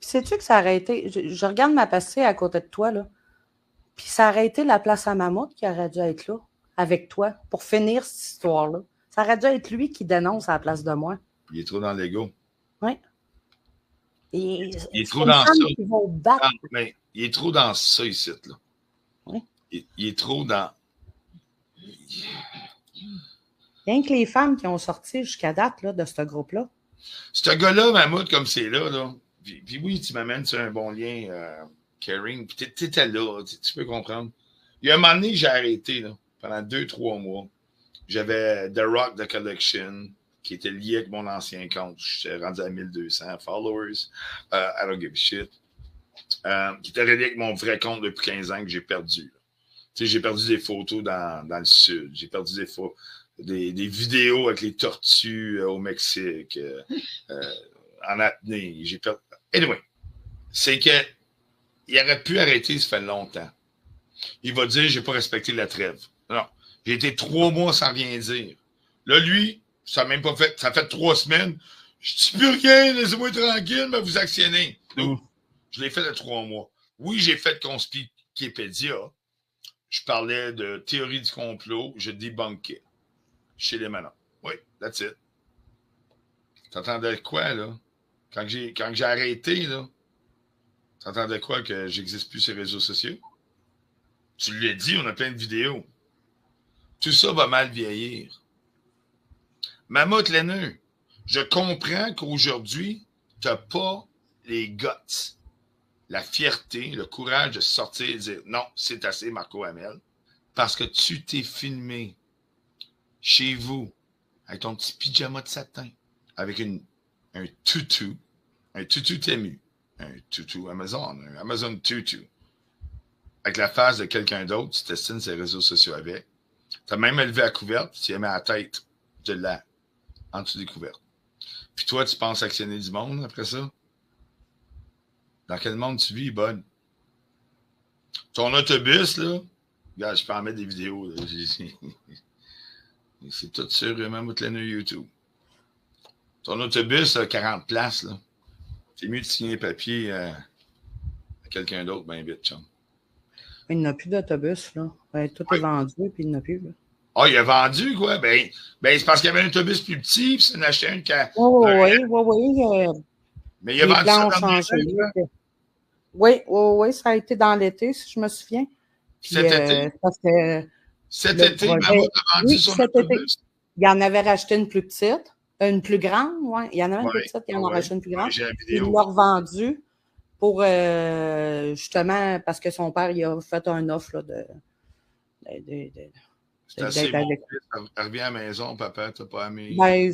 Sais-tu que ça aurait été. Je regarde ma passée à côté de toi, là. Puis ça aurait été la place à Mammouth qui aurait dû être là, avec toi, pour finir cette histoire-là. Ça aurait dû être lui qui dénonce à la place de moi. Il est trop dans l'ego. Oui. Il est trop dans ça. Qui vont battre. Ah, mais il est trop dans ça ici, là. Oui. Il est trop dans. Rien que les femmes qui ont sorti jusqu'à date là, de ce groupe-là. Ce gars-là, Mammouth, comme c'est là. Puis oui, tu m'amènes sur un bon lien, caring. Puis t'étais là, tu peux comprendre. Il y a un moment donné, j'ai arrêté, là, pendant 2-3 mois. J'avais The Rock The Collection, qui était lié avec mon ancien compte. Je suis rendu à 1200 followers. I don't give a shit. Qui était relié avec mon vrai compte depuis 15 ans que j'ai perdu. Tu sais, j'ai perdu des photos dans le sud. J'ai perdu des vidéos avec les tortues au Mexique, en apnée. J'ai perdu. Anyway, c'est que il aurait pu arrêter, ça fait longtemps. Il va dire, j'ai pas respecté la trêve. Non. J'ai été 3 mois sans rien dire. Là, lui, ça n'a même pas fait. Ça fait 3 semaines. Je dis plus rien, laissez-moi tranquille, mais vous actionnez. Donc, je l'ai fait de 3 mois. Oui, j'ai fait Conspicépédia. Je parlais de théorie du complot. Je débunkais. Chez les Manon. Oui, that's it. T'entendais quoi, là? Quand j'ai arrêté, là, t'entendais quoi que j'existe plus sur les réseaux sociaux? Tu l'as dit, on a plein de vidéos. Tout ça va mal vieillir. Mammouth laineux, je comprends qu'aujourd'hui, tu n'as pas les guts, la fierté, le courage de sortir et de dire non, c'est assez, Marco Hamel, parce que tu t'es filmé chez vous avec ton petit pyjama de satin, avec un tutu Temu, un tutu Amazon, un Amazon tutu, avec la face de quelqu'un d'autre, tu t'estines ses réseaux sociaux avec. Tu as même élevé la couverte, tu y as mis la tête de là, en dessous des couvertes. Puis toi, tu penses actionner du monde après ça? Dans quel monde tu vis, bonne? Ton autobus, là, regarde, je peux en mettre des vidéos. Là. C'est tout sur Mammouth Laineux YouTube. Ton autobus, là, 40 places, là. C'est mieux de signer un papier à quelqu'un d'autre, bien vite, chum. Il n'a plus d'autobus, là. Tout est vendu, puis il n'a plus, là. Ah, il a vendu, quoi? Ben c'est parce qu'il y avait un autobus plus petit, puis ça en achetait un qui a... Oui. Mais il a vendu ça dans changé. Oui, ça a été dans l'été, si je me souviens. Puis, cet été? Parce que cet été, Mammouth a vendu son autobus. Il en avait racheté une plus petite, une plus grande, oui. Il y en avait une plus petite, il en a racheté une plus grande. Il l'a revendu pour, justement, parce que son père, il a fait un offre là, c'est assez bon. Elle revient à la maison, papa, t'as pas aimé. Mais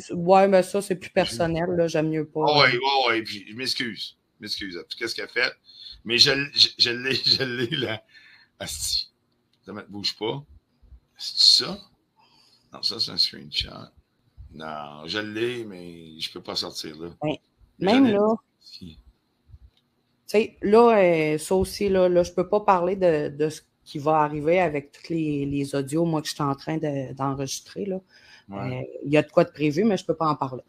ça, c'est plus personnel, là, j'aime mieux pas. Oui, puis je m'excuse. Qu'est-ce qu'elle a fait? Mais je l'ai là. Asti. Ça ne bouge pas. C'est ça? Non, ça, c'est un screenshot. Non, je l'ai, mais je ne peux pas sortir là. Même là. Tu sais, là, ça aussi, là, je ne peux pas parler de ce qui va arriver avec tous les audios, moi, que je suis en train d'enregistrer. Là. Il y a de quoi de prévu, mais je ne peux pas en parler.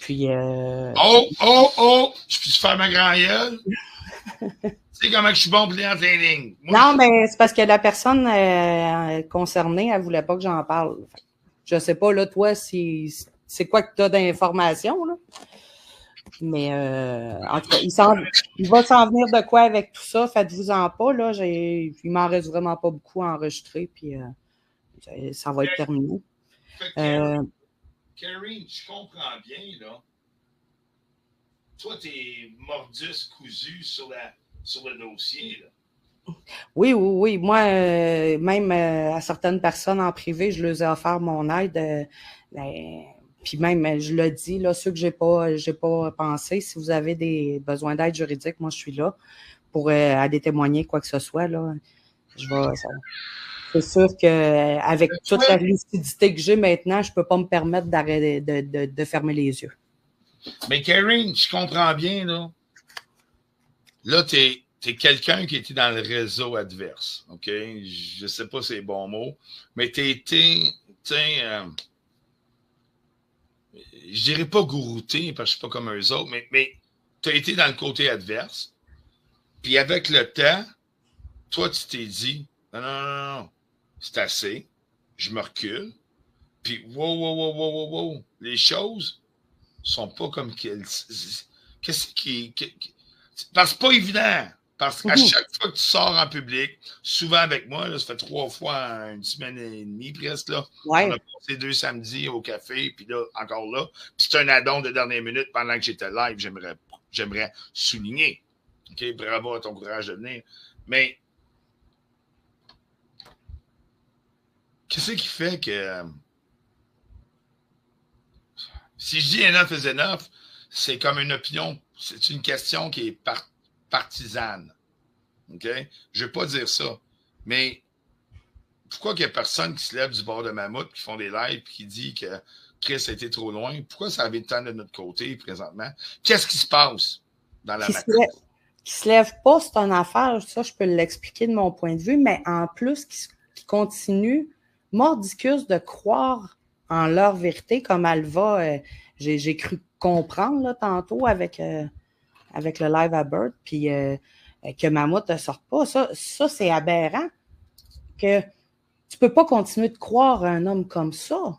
Puis. Oh! Je peux faire ma grand gueule? Tu sais comment je suis bon pour les entraîner. Non, mais c'est parce que la personne concernée, elle ne voulait pas que j'en parle. Je ne sais pas, là, toi, c'est quoi que tu as d'informations, là? Mais en tout cas, il va s'en venir de quoi avec tout ça. Faites-vous-en pas, là. Il m'en reste vraiment pas beaucoup à enregistrer, puis ça va être terminé. Karine, je comprends bien, là. Toi, t'es mordus cousu sur le dossier, là. Oui. Moi, même à certaines personnes en privé, je leur ai offert mon aide. Puis même, je le dis, là, ceux que j'ai pas pensé, si vous avez des besoins d'aide juridique, moi, je suis là pour aller témoigner quoi que ce soit, là. C'est sûr qu'avec toute la lucidité que j'ai maintenant, je peux pas me permettre d'arrêter de fermer les yeux. Mais Karine, je comprends bien, là. Là, t'es quelqu'un qui était dans le réseau adverse, OK? Je sais pas si c'est bon mot, mais je dirais pas gourouté, parce que je suis pas comme eux autres, mais tu as été dans le côté adverse. Puis avec le temps, toi, tu t'es dit, non, c'est assez, je me recule. Puis, wow, les choses sont pas comme qu'elles... Qu'est-ce qui... Parce que c'est pas évident. Parce qu'à chaque fois que tu sors en public, souvent avec moi, là, ça fait 3 fois en une semaine et demie presque, là. Ouais. On a passé 2 samedis au café, puis là, encore là. Puis c'est un addon de dernière minute pendant que j'étais live, j'aimerais souligner. OK, bravo à ton courage de venir. Mais qu'est-ce qui fait que... Si je dis enough is enough, c'est comme une opinion, c'est une question qui est partisane. OK? Je ne vais pas dire ça. Mais pourquoi il n'y a personne qui se lève du bord de Mammouth, qui font des lives, et qui dit que Chris a été trop loin? Pourquoi ça avait tant de notre côté présentement? Qu'est-ce qui se passe dans la matrice? Qui se lève pas, c'est une affaire, ça, je peux l'expliquer de mon point de vue, mais en plus, qui continue mordicus de croire en leur vérité, comme elle va, j'ai cru comprendre là, tantôt avec le live à Bird, puis que Mammouth ne sorte pas. Ça c'est aberrant. Que tu peux pas continuer de croire à un homme comme ça.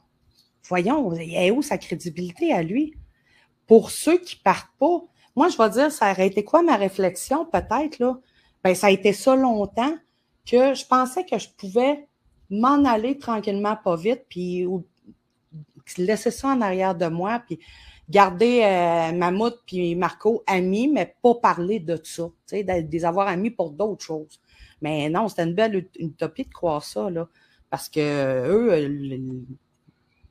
Voyons, il est où sa crédibilité à lui? Pour ceux qui partent pas, moi, je vais dire, ça aurait été quoi ma réflexion, peut-être, là? Ben, ça a été ça longtemps que je pensais que je pouvais m'en aller tranquillement, pas vite, puis laisser ça en arrière de moi, puis garder Mammouth puis Marco amis, mais pas parler de ça, tu sais, des avoir amis pour d'autres choses. Mais non, c'était une belle utopie de croire ça, là, parce que eux,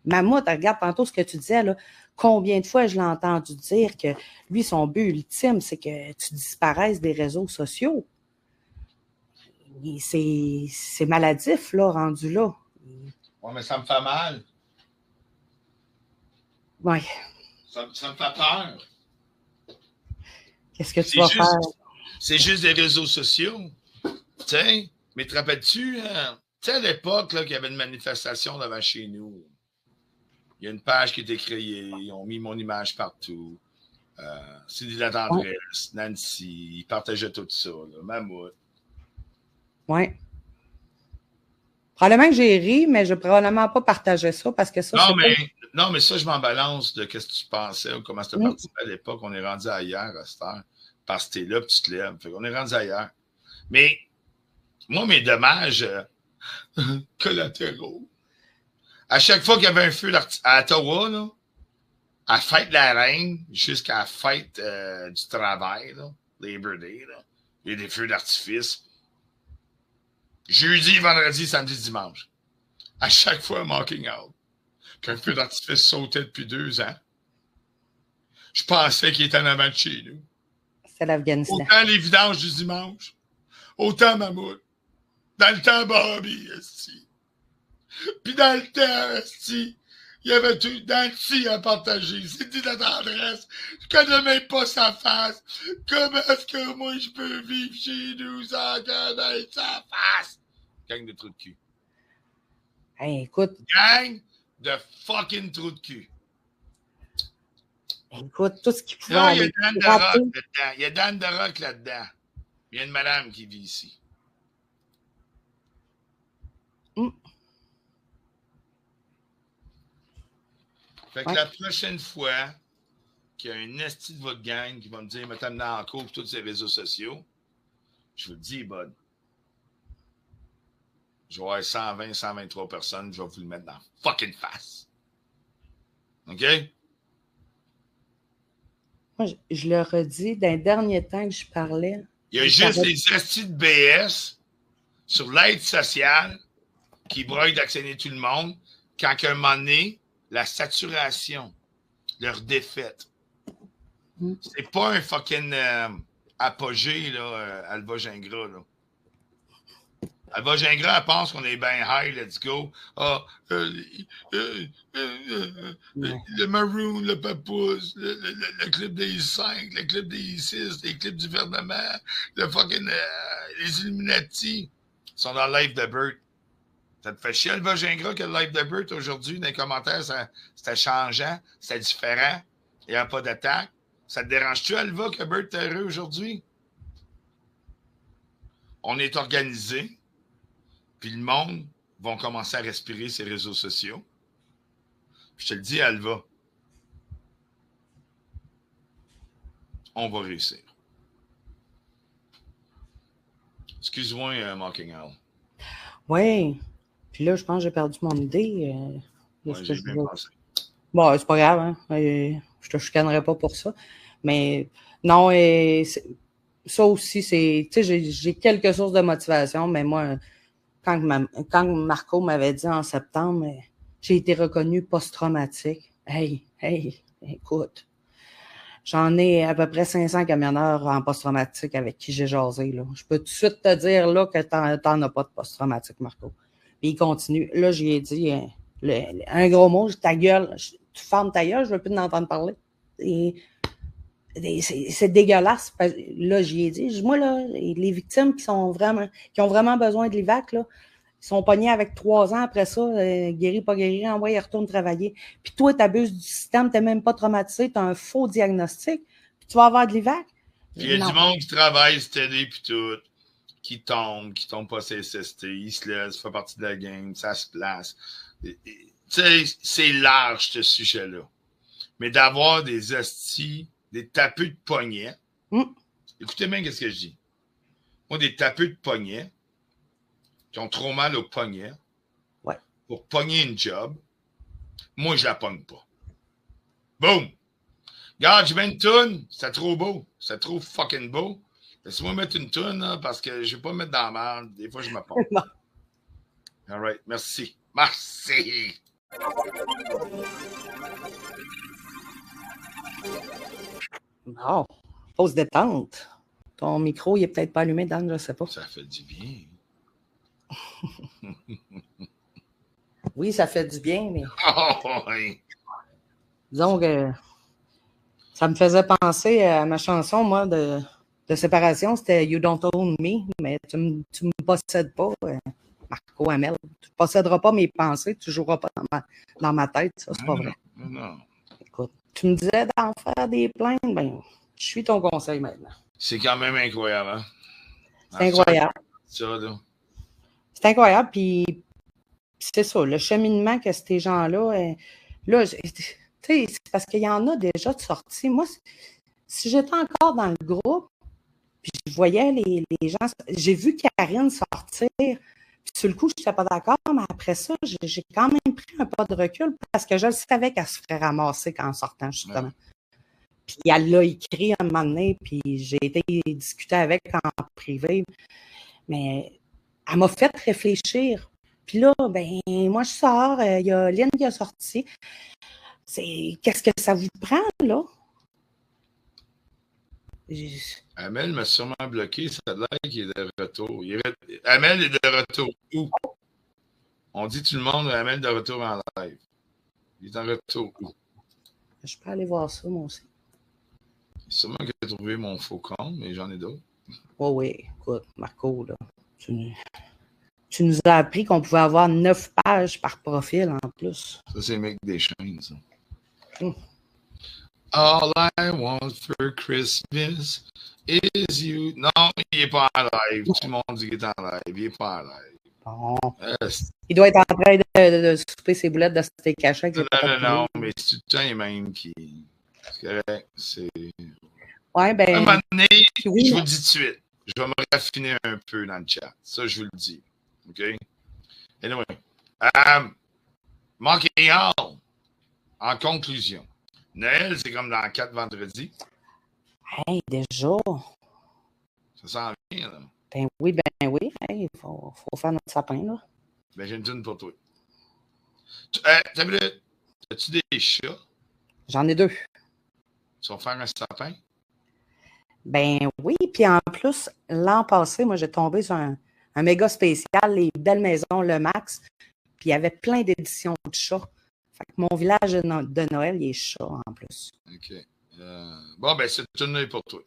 Mammouth, regarde tantôt ce que tu disais, là, combien de fois je l'ai entendu dire que lui, son but ultime, c'est que tu disparaisses des réseaux sociaux. C'est maladif, là, rendu là. Oui, mais ça me fait mal. Oui. Ça me fait peur. Qu'est-ce que tu vas faire? C'est juste des réseaux sociaux. Tu sais, mais te rappelles-tu, tu sais, à l'époque, là, qu'il y avait une manifestation devant chez nous. Il y a une page qui était créée, ils ont mis mon image partout. Sylvie La Tendresse, Nancy, ils partageaient tout ça, là, Mammouth. Oui. Probablement que j'ai ri, mais je n'ai probablement pas partagé ça parce que ça, non, mais ça, je m'en balance de ce que tu pensais ou comment c'était parti à l'époque. On est rendu ailleurs à cette heure. Parce que tu es là et tu te lèves. Fait qu'on est rendu ailleurs. Mais moi, mes dommages collatéraux. À chaque fois qu'il y avait un feu à Ottawa, là, à la fête de la Reine jusqu'à la fête du travail, là, Labor Day, là, il y a des feux d'artifice. Jeudi, vendredi, samedi, dimanche. À chaque fois, Mocking Out, qu'un feu d'artifice sautait depuis 2 ans, je pensais qu'il était en avant de chez nous. C'est l'Afghanistan. Autant les vidanges du dimanche, autant Mammouth. Dans le temps, Bobby, esti. Puis dans le temps, esti, il y avait tout Nancy à partager. C'est dit La Tendresse. Je connais même pas sa face. Comment est-ce que moi je peux vivre chez nous sans connaître sa face? Gang de trous de cul. Hey, écoute. Gang de fucking trous de cul. Écoute, tout ce qui pouvait là, aller. Il y a Dan de Rock là-dedans. Il y a Dan de Rock là-dedans. Il y a une madame qui vit ici. Fait que la prochaine fois qu'il y a un esti de votre gang qui va me dire, mettez-moi en cours pour tous ces réseaux sociaux, je vous le dis, bud. Je vais avoir 120, 123 personnes, je vais vous le mettre dans la fucking face. OK? Moi, je le redis, d'un dernier temps que je parlais. Il y a juste des estis de BS sur l'aide sociale qui broient d'actionner tout le monde quand à un moment donné, la saturation, leur défaite. C'est pas un fucking apogée, là, Alva Gingras, là. Alva Gingras, elle pense qu'on est bien high, let's go. Le Maroon, le Papoose, le clip des 5, le clip des 6, les clips du gouvernement, le fucking les Illuminati sont dans le live de Burt. Ça te fait chier, Alva Gingras, que le live de Burt aujourd'hui, dans les commentaires, c'était changeant, c'était différent, il n'y a pas d'attaque. Ça te dérange-tu, Alva, que Burt est heureux aujourd'hui? On est organisé. Puis le monde va commencer à respirer ces réseaux sociaux. Puis je te le dis, Alva, on va réussir. Excuse-moi, Mocking Owl. Oui. Puis là, je pense que j'ai perdu mon idée. Ouais, j'ai bien pensé. Bon, c'est pas grave. Hein? Je te chicanerai pas pour ça. Mais non, ça aussi, c'est... Tu sais, j'ai quelques sources de motivation, mais moi... Quand Marco m'avait dit en septembre, j'ai été reconnu post-traumatique. Hey, écoute, j'en ai à peu près 500 camionneurs en post-traumatique avec qui j'ai jasé. Là. Je peux tout de suite te dire là, que t'en as pas de post-traumatique, Marco. Puis il continue. Là, j'ai dit un gros mot, ta gueule, tu fermes ta gueule, je veux plus t'entendre parler. C'est dégueulasse. Là, j'y ai dit, moi, là, les victimes qui ont vraiment besoin de l'IVAC, là, ils sont pognés avec 3 ans après ça, guéri, pas guéri, envoie, ils retournent travailler. Puis toi, tu abuses du système, tu n'es même pas traumatisé, tu as un faux diagnostic, puis tu vas avoir de l'IVAC. Puis il y a du monde qui travaille, c'est puis tout, qui tombe pas CSST, il se laisse, fait partie de la game, ça se place. Tu sais, c'est large, ce sujet-là. Mais d'avoir des hosties, des tapeux de poignet. Écoutez bien ce que je dis. Moi, des tapeux de poignet qui ont trop mal au poignet pour pogner une job, moi, je la pogne pas. Boum! Regarde, je mets une toune. C'était trop beau. C'était trop fucking beau. Laisse-moi mettre une toune, là, parce que je ne vais pas me mettre dans la merde. Des fois, je me pompe. All right. Merci. Merci. Bon, pause détente. Ton micro, il est peut-être pas allumé, Dan, je ne sais pas. Ça fait du bien. Oui, ça fait du bien, mais... Oh, oui. Disons que ça me faisait penser à ma chanson, moi, de séparation. C'était « You don't own me », mais tu me possèdes pas, Marco Hamel. Tu ne posséderas pas mes pensées, tu ne joueras pas dans ma tête. Ça, c'est pas vrai. Non. Écoute, tu me disais d'en faire des plaintes, ben, je suis ton conseil maintenant. C'est quand même incroyable, hein? C'est incroyable. Ça, là. C'est incroyable, puis c'est ça, le cheminement que ces gens-là, là, tu sais, c'est parce qu'il y en a déjà de sortis. Moi, si j'étais encore dans le groupe, puis je voyais les gens, j'ai vu Karine sortir, puis sur le coup, je n'étais pas d'accord, mais après ça, j'ai quand même pris un pas de recul parce que je savais qu'elle se ferait ramasser en sortant, justement. Ouais. Puis elle l'a écrit un moment donné, puis j'ai été discuter avec en privé, mais elle m'a fait réfléchir. Puis là, ben moi, je sors, il y a Lynn qui a sorti. Qu'est-ce que ça vous prend, là? Amel m'a sûrement bloqué, ça a l'air qu'il est de retour. Amel est de retour. Où? On dit tout le monde, Amel de retour en live. Il est en retour. Où? Je peux aller voir ça, moi aussi. Sûrement que j'ai trouvé mon faux compte, mais j'en ai d'autres. Oh oui, écoute, Marco, là, tu nous as appris qu'on pouvait avoir 9 pages par profil en plus. Ça, c'est le mec des chaînes, ça. All I want for Christmas is you. Non, il n'est pas en live. Tout le monde dit qu'il est en live. Il n'est pas en live. Bon. Il doit être en train de souper ses boulettes de steak haché. Non, mais c'est tout le temps les mêmes qui... C'est correct. C'est... Ouais, ben... À un moment donné, oui, je vous le dis tout de suite. Je vais me raffiner un peu dans le chat. Ça, je vous le dis. OK? Anyway. Montréal, en conclusion. Noël, c'est comme dans 4 vendredis. Hey, déjà. Ça sent bien, là. Ben oui. Hey, il faut faire notre sapin, là. Ben, j'ai une tune pour toi. As-tu des chats? J'en ai 2. Tu vas faire un sapin? Ben oui, puis en plus, l'an passé, moi, j'ai tombé sur un méga spécial, les Belles Maisons Le Max, puis il y avait plein d'éditions de chats. Fait que mon village de Noël, il est chat en plus. OK. Bon, ben, cette tune-là est pour toi.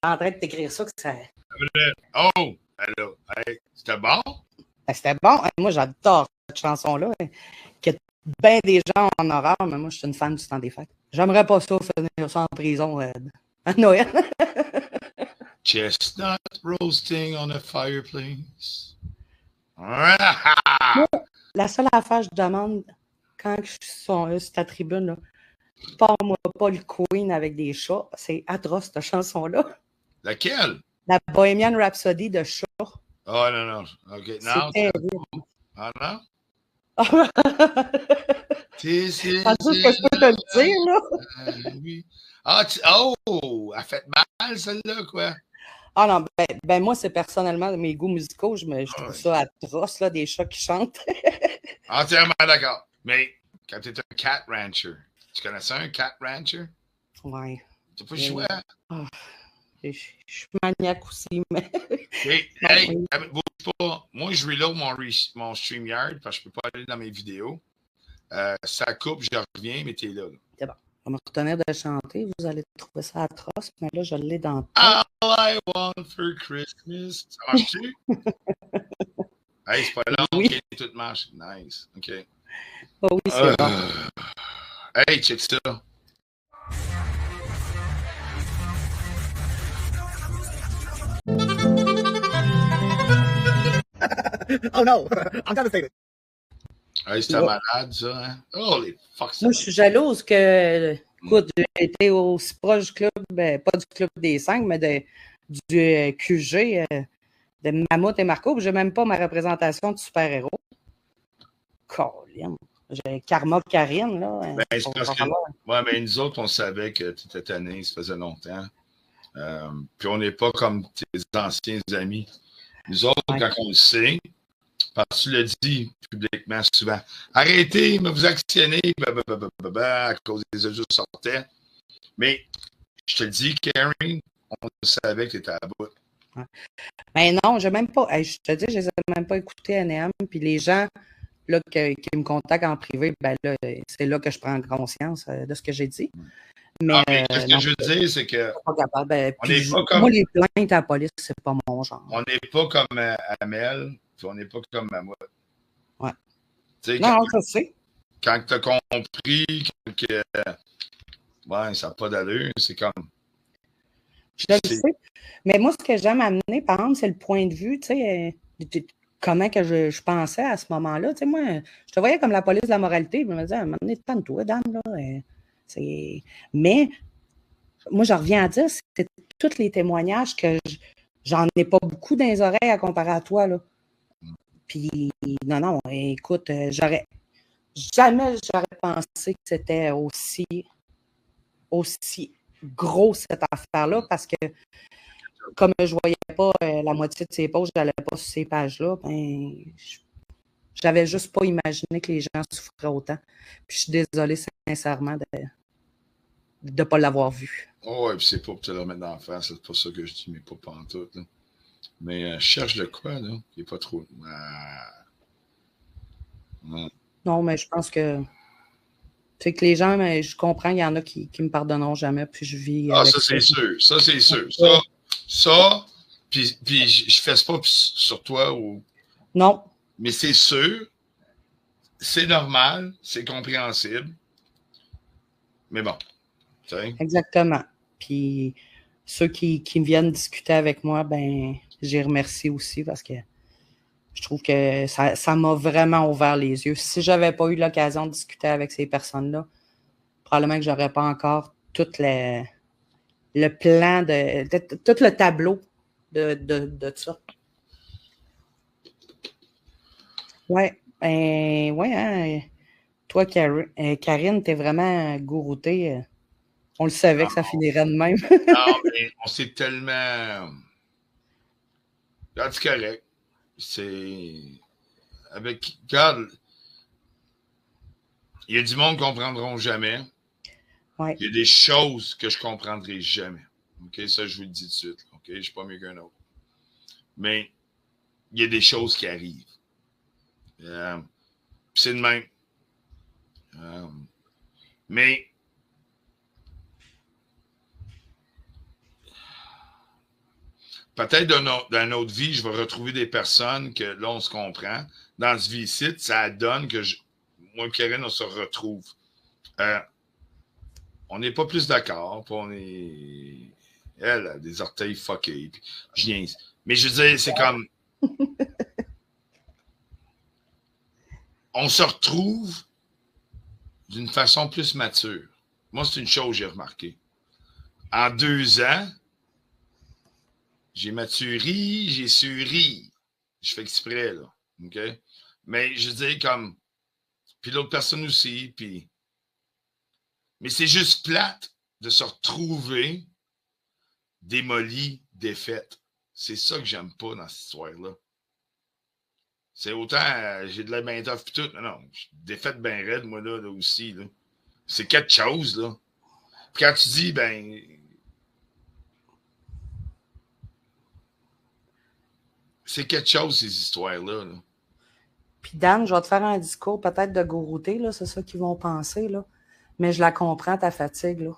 En train de t'écrire ça que ça... Oh! Alors, hey, c'était bon? C'était bon. Moi, j'adore cette chanson-là. Qu'il y a bien des gens en horreur, mais moi, je suis une fan du temps des fêtes. J'aimerais pas ça finir ça en prison à Noël. Chestnut roasting on a fireplace. Moi, la seule affaire que je demande quand je suis sur ta tribune, là, pas-moi pas le Queen avec des chats. C'est atroce, cette chanson-là. Laquelle? La Bohemian Rhapsody de chat. Oh, non. OK. Non. C'est terrible. Ah, non? Pas juste que je peux te le dire, là. Oui. Elle fait mal, celle-là, quoi. Ah non, ben moi, c'est personnellement mes goûts musicaux, je trouve ça atroce, là, des chats qui chantent. Entièrement d'accord. Mais quand tu es un cat rancher, tu connais ça, un cat rancher? Ouais. Tu n'as pas le choix. Je suis maniaque aussi, mais. Hey, bouge pas. Moi, je reload mon StreamYard parce que je ne peux pas aller dans mes vidéos. Ça coupe, je reviens, mais tu es là. C'est bon. On va me retenir de chanter. Vous allez trouver ça atroce, mais là, je l'ai dans le All I want for Christmas. Ça marche-tu? Hey, c'est pas long, oui. OK, tout marche. Nice. OK. Oh oui, c'est bon. Hey, check ça. Oh no, I'm devastated. Hey, c'était malade, ça, hein? Holy fuck, ça. Moi, je suis jalouse que, écoute, j'ai été aussi proche du club, pas du club des 5, mais du QG de Mammouth et Marco. J'ai même pas ma représentation de super-héros. Colin. J'ai Karma Karine, là. Ben, c'est parce que, ouais, mais nous autres, on savait que tu étais tanné, ça faisait longtemps. Puis on n'est pas comme tes anciens amis. Nous autres, quand on le sait, parce que tu le dis publiquement souvent, arrêtez, mais vous actionnez, à cause des autres sortaient. Mais je te le dis, Karen, on savait que tu étais à bout. Ouais. Ben non, je même pas. Je te dis, je les ai même pas écoutés NM. Puis les gens là, qui me contactent en privé, ben là, c'est là que je prends conscience de ce que j'ai dit. Mais, ce que je veux dire, c'est que. Pas capable. Ben, on n'est pas comme. Moi, les plaintes à la police, c'est pas mon genre. On n'est pas comme Amel, puis on n'est pas comme Mammouth. Ouais. Non, je sais. Quand tu as compris que. Ouais, ça n'a pas d'allure, c'est comme. Je le sais. Mais moi, ce que j'aime amener, par exemple, c'est le point de vue, tu sais, comment que je pensais à ce moment-là. Tu sais, moi, je te voyais comme la police de la moralité. Je me disais, à un moment donné, toi, Dan, là. Mais moi, je reviens à dire, c'est tous les témoignages que j'en ai pas beaucoup dans les oreilles à comparer à toi, là. Puis, non, écoute, jamais j'aurais pensé que c'était aussi gros cette affaire-là parce que comme je voyais pas la moitié de ses posts, je n'allais pas sur ces pages-là, ben, j'avais juste pas imaginé que les gens souffraient autant. Puis je suis désolée sincèrement de ne pas l'avoir vu. Oh, ouais, puis c'est pas pour te le remettre dans la face, c'est pas ça que je dis, mais pas pantoute. Là. Mais je cherche de quoi, là? Il n'est pas trop. Non, mais je pense que. C'est que les gens, mais je comprends, il y en a qui me pardonneront jamais, puis je vis. Ça, c'est sûr. Ça, c'est sûr. Ça, puis je fais ça pas sur toi ou. Non. Mais c'est sûr, c'est normal, c'est compréhensible. Mais bon. T'sais. Exactement. Puis ceux qui viennent discuter avec moi, ben, j'y remercie aussi parce que je trouve que ça m'a vraiment ouvert les yeux. Si je n'avais pas eu l'occasion de discuter avec ces personnes-là, probablement que je n'aurais pas encore tout le plan, tout le tableau de ça. Ouais, hein. Toi, Karine, t'es vraiment gouroutée. On le savait que ça finirait de même. Non, mais on s'est tellement... Regarde, c'est correct. C'est... Avec... Regarde, il y a du monde qui ne comprendront jamais. Ouais. Il y a des choses que je ne comprendrai jamais. OK, ça, je vous le dis tout de suite. OK, je ne suis pas mieux qu'un autre. Mais il y a des choses qui arrivent. C'est de même. Mais peut-être dans une autre vie, je vais retrouver des personnes que là, on se comprend. Dans ce vie-ci, ça donne que moi et Karen, on se retrouve. On n'est pas plus d'accord. Elle a des orteils fuckés. Puis je viens. Mais je veux dire, c'est comme... On se retrouve d'une façon plus mature. Moi, c'est une chose que j'ai remarqué. En 2 ans, j'ai maturé, j'ai su rire. Je fais exprès, là. OK? Mais je veux dire, comme, Puis l'autre personne aussi. Puis... Mais c'est juste plate de se retrouver démoli, défaite. C'est ça que j'aime pas dans cette histoire-là. C'est autant, j'ai de la main tough pis tout. Non, je suis défaite bien raide, moi, là aussi. Là. C'est quelque chose, là. Puis quand tu dis, ben... C'est quelque chose, ces histoires-là. Là. Puis Dan, je vais te faire un discours peut-être de gourouté, là, c'est ça qu'ils vont penser, là. Mais je la comprends, ta fatigue, là.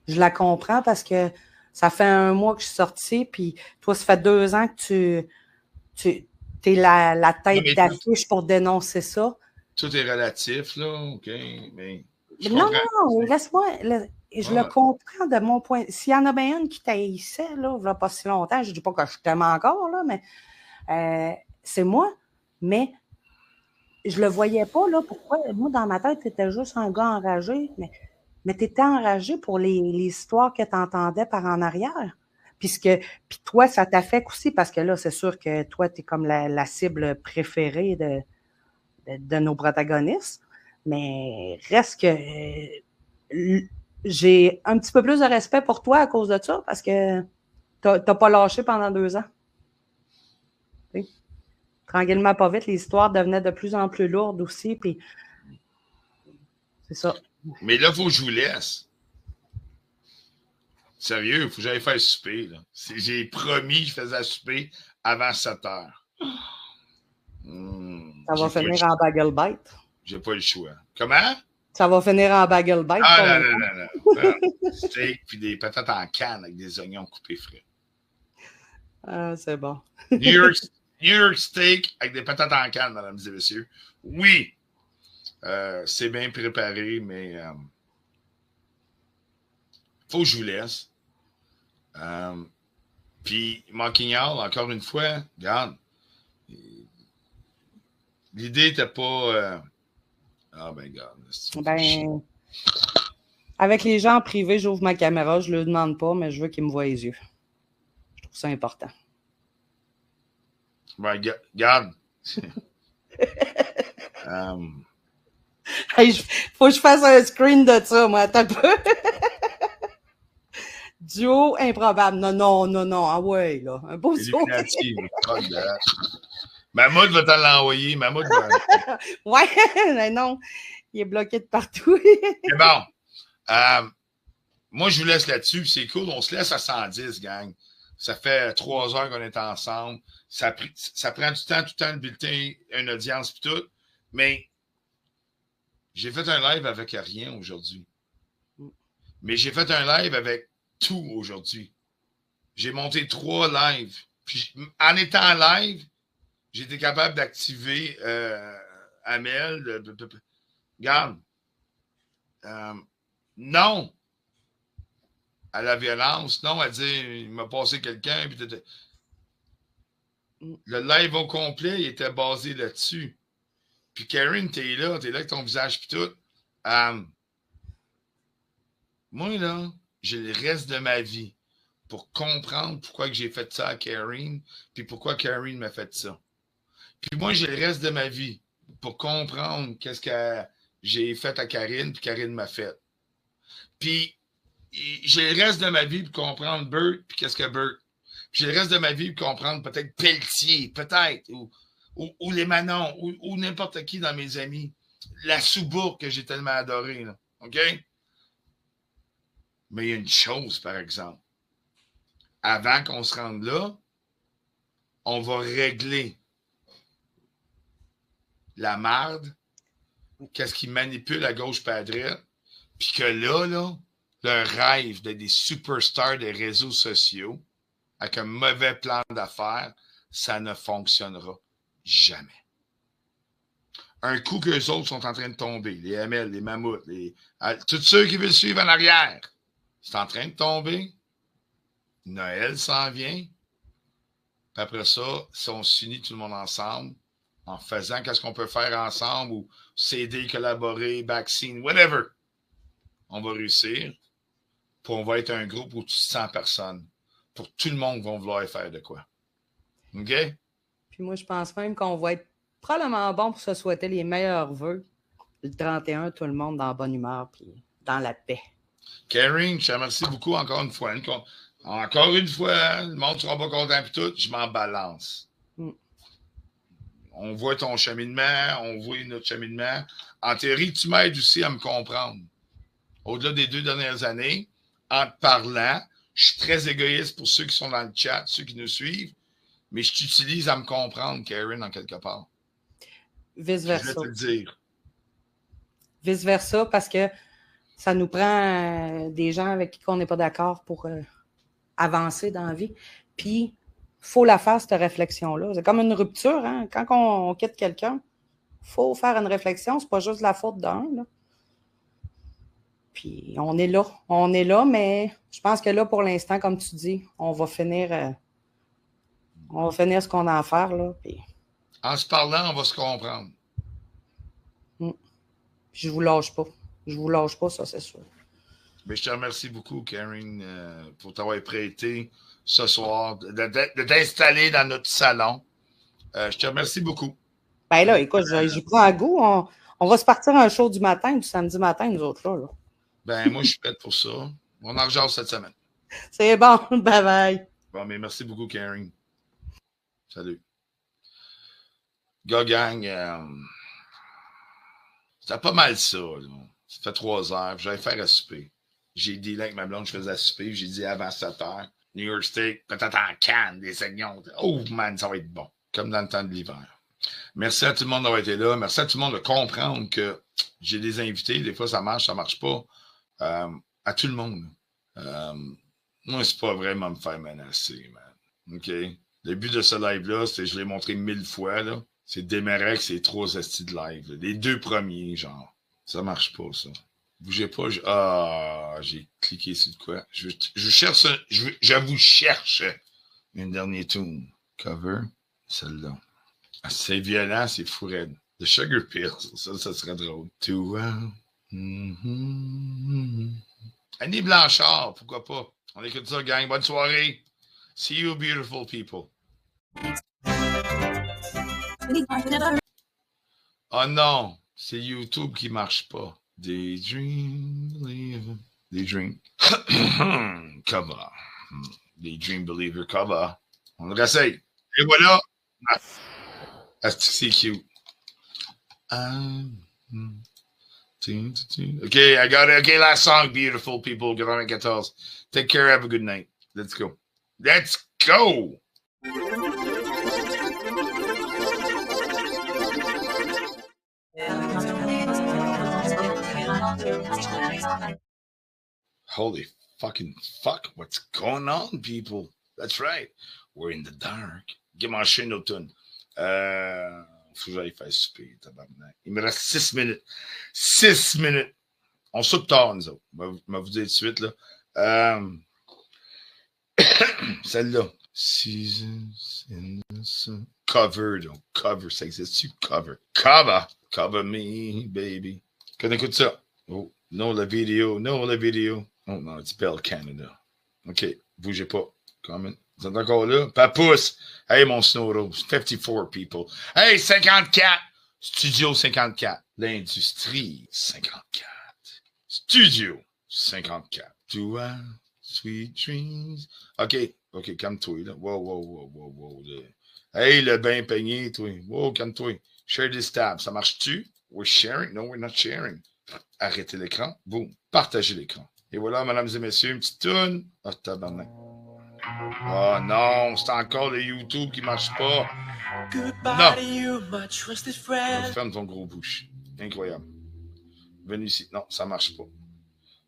Je la comprends parce que ça fait 1 mois que je suis sortie, puis toi, ça fait 2 ans que tu es la tête d'affiche pour dénoncer ça. Tout est relatif, là, OK, mais... Non, laisse-moi... Je le comprends de mon point... S'il y en a bien une qui t'haïssait, là, il n'y a pas si longtemps, je ne dis pas que je t'aime encore, là, mais c'est moi, mais je le voyais pas, là, pourquoi... Moi, dans ma tête, tu étais juste un gars enragé, mais tu étais enragé pour les histoires que tu entendais par en arrière. Puis toi, ça t'affecte aussi, parce que là, c'est sûr que toi, tu es comme la cible préférée de nos protagonistes, mais reste que j'ai un petit peu plus de respect pour toi à cause de ça, parce que t'as pas lâché pendant 2 ans. T'sais? Tranquillement, pas vite, les histoires devenaient de plus en plus lourdes aussi, puis c'est ça. Mais là, il faut que je vous laisse. Sérieux, il faut que j'aille faire souper. Là. J'ai promis que je faisais souper avant 7 heures. Ça va finir en bagel bite. J'ai pas le choix. Comment? Ça va finir en bagel bite. Ah non. Steak puis des patates en canne avec des oignons coupés frais. Ah, c'est bon. New York steak avec des patates en canne, mesdames et messieurs. Oui. C'est bien préparé, mais faut que je vous laisse. Puis, Manquignol, encore une fois, regarde, l'idée n'était pas... Ah ben, regarde. Ben, avec les gens en privé, j'ouvre ma caméra, je ne le demande pas, mais je veux qu'ils me voient les yeux. Je trouve ça important. Ben, regarde. Hey, faut que je fasse un screen de ça, moi. Attends un peu. Duo improbable. Non. Ah ouais, là. Un beau duo. Mahmoud va t'en l'envoyer. Mahmoud va... Ouais, mais non. Il est bloqué de partout. C'est bon. Moi, je vous laisse là-dessus. C'est cool. On se laisse à 110, gang. Ça fait 3 heures qu'on est ensemble. Ça prend du temps, tout le temps, de bulletin, une audience et tout. Mais j'ai fait un live avec rien aujourd'hui. Mais j'ai fait un live avec tout aujourd'hui. J'ai monté 3 lives. Puis, en étant live, j'ai été capable d'activer Amel. Regarde. Non à la violence. Non à dire il m'a passé quelqu'un. Le live au complet, il était basé là-dessus. Puis Karen, t'es là avec ton visage puis tout. Moi, là, j'ai le reste de ma vie pour comprendre pourquoi que j'ai fait ça à Karen, puis pourquoi Karen m'a fait ça. Puis moi, j'ai le reste de ma vie pour comprendre qu'est-ce que j'ai fait à Karine, puis Karine m'a fait. Puis j'ai le reste de ma vie pour comprendre Bert, puis qu'est-ce que Bert. Puis j'ai le reste de ma vie pour comprendre peut-être Pelletier, peut-être, ou les Manon, ou n'importe qui dans mes amis. La Soubourg que j'ai tellement adorée, là. OK? Mais il y a une chose, par exemple. Avant qu'on se rende là, on va régler la marde, qu'est-ce qui manipule à gauche et à droite, puis que là, leur rêve d'être des superstars des réseaux sociaux, avec un mauvais plan d'affaires, ça ne fonctionnera jamais. Un coup qu'eux autres sont en train de tomber, les ML, les mammouths, tous ceux qui veulent suivre en arrière, c'est en train de tomber. Noël s'en vient. Puis après ça, si on s'unit tout le monde ensemble, en faisant qu'est-ce qu'on peut faire ensemble, ou s'aider, collaborer, vaccine, whatever, on va réussir. Puis on va être un groupe où 100 personnes. Pour tout le monde va vouloir faire de quoi. OK? Puis moi, je pense même qu'on va être probablement bon pour se souhaiter les meilleurs vœux le 31, tout le monde dans la bonne humeur puis dans la paix. Karen, je te remercie beaucoup encore une fois. Encore une fois, le monde ne sera pas content et tout, je m'en balance. On voit ton cheminement, on voit notre cheminement. En théorie, tu m'aides aussi à me comprendre. Au-delà des 2 dernières années, en te parlant, je suis très égoïste pour ceux qui sont dans le chat, ceux qui nous suivent, mais je t'utilise à me comprendre, Karen, en quelque part. Vice-versa. Je vais te le dire. Vice-versa, parce que ça nous prend des gens avec qui on n'est pas d'accord pour avancer dans la vie. Puis, il faut la faire, cette réflexion-là. C'est comme une rupture, hein? Quand on quitte quelqu'un, il faut faire une réflexion. C'est pas juste la faute d'un, là. Puis, on est là, mais je pense que là, pour l'instant, comme tu dis, on va finir ce qu'on a à faire, là. Puis... En se parlant, on va se comprendre. Je vous lâche pas. Je vous lâche pas, ça, c'est sûr. Mais je te remercie beaucoup, Karen, pour t'avoir prêté ce soir, de t'installer dans notre salon. Je te remercie beaucoup. Ben là, écoute, j'y prends à goût. On va se partir un show du matin, du samedi matin, nous autres, là. Ben, moi, je suis prête pour ça. On en rejase cette semaine. C'est bon. Bye-bye. Bon, mais merci beaucoup, Karen. Salut. Gang, c'était pas mal ça, là. Ça fait 3 heures. J'allais faire à souper. J'ai dit là avec ma blonde, je faisais à souper. J'ai dit avant 7 heures. New York Steak, peut-être en canne, des oignons. Oh man, ça va être bon. Comme dans le temps de l'hiver. Merci à tout le monde d'avoir été là. Merci à tout le monde de comprendre que j'ai des invités. Des fois, ça marche pas. À tout le monde. Moi, c'est pas vraiment me faire menacer, man. OK? Le but de ce live-là, c'est, je l'ai montré 1000 fois, là. C'est Démérec, c'est 3 astis de live. Là. Les 2 premiers, genre. Ça marche pas, ça. Bougez pas. J'ai cliqué sur de quoi. Je vous cherche une dernière tune. Cover. Celle-là. Ah, c'est violent, c'est fou raide. The Sugar Pills. Ça serait drôle. Annie Blanchard, pourquoi pas? On écoute ça, gang. Bonne soirée. See you, beautiful people. Oh non, c'est YouTube qui marche pas. Daydream Believer. Daydream. Cover. Daydream Believer cover. On le réessaye. Et voilà. C'est cute. Okay, I got it. Okay, last song, beautiful people. 94. Take care. Have a good night. Let's go. Let's go. Holy fucking fuck. What's going on, people? That's right. We're in the dark. Give my chin au tune. Faut que j'aille faire souper, tabarnak. Il me reste 6 minutes. 6 minutes. On saute tard, nous autres. Je vais vous dire tout de suite, là. Celle-là. Seasons in the sun. Cover, donc. Cover, ça existe-tu? Cover. Cover. Cover me, baby. Qu'on écoute ça. Oh, non, la vidéo. Non, la vidéo. Oh, non, it's Bell Canada. OK, bougez pas. Comment? Vous êtes encore là? Papousse! Hey, mon Snow Rose. 54 people. Hey, 54! Studio 54. L'industrie 54. Studio 54. Toi, sweet dreams. OK, calme-toi, là. Wow. Hey, le bain peigné, toi. Wow, calme-toi. Share this tab. Ça marche-tu? We're sharing? No, we're not sharing. Arrêtez l'écran. Boum. Partagez l'écran. Et voilà, mesdames et messieurs, une petite toune. Oh, tabarnak. Oh non, c'est encore le YouTube qui marche pas. Non. Ferme ton gros bouche. Incroyable. Venez ici. Non, ça marche pas.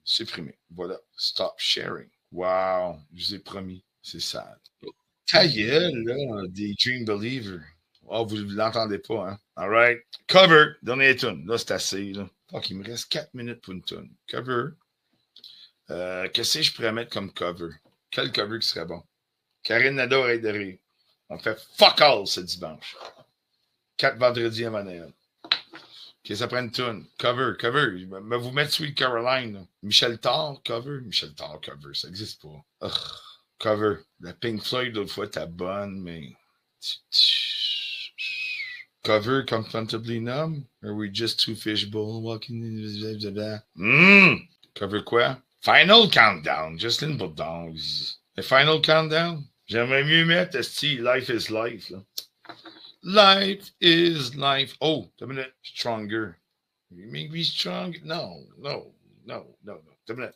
Supprimer. Voilà. Stop sharing. Wow. Je vous ai promis. C'est sad. Ta gueule, là, des Dream Believer. Oh, vous ne l'entendez pas, hein? All right. Cover. Dernière tune. Là, c'est assez, là. Ok, il me reste 4 minutes pour une tune. Cover. Qu'est-ce que je pourrais mettre comme cover? Quel cover qui serait bon? Karine Nadeau, oreille de rire. On fait fuck all ce dimanche. 4 vendredis à Montréal. OK, ça prend une toune. Cover. Mais vous mettez Sweet Caroline. Là. Michel Thor, cover. Ça n'existe pas. Ugh. Cover. La Pink Floyd, l'autre fois, t'as bonne, mais... Cover comfortably numb? Or are we just two fishbowl walking in? Cover quoi? Final countdown. Justin Bourdon. Le final countdown? J'aimerais mieux mettre Life is Life. Là. Life is life. Oh, t'as une minute. Stronger. You make me strong? No. T'as une minute.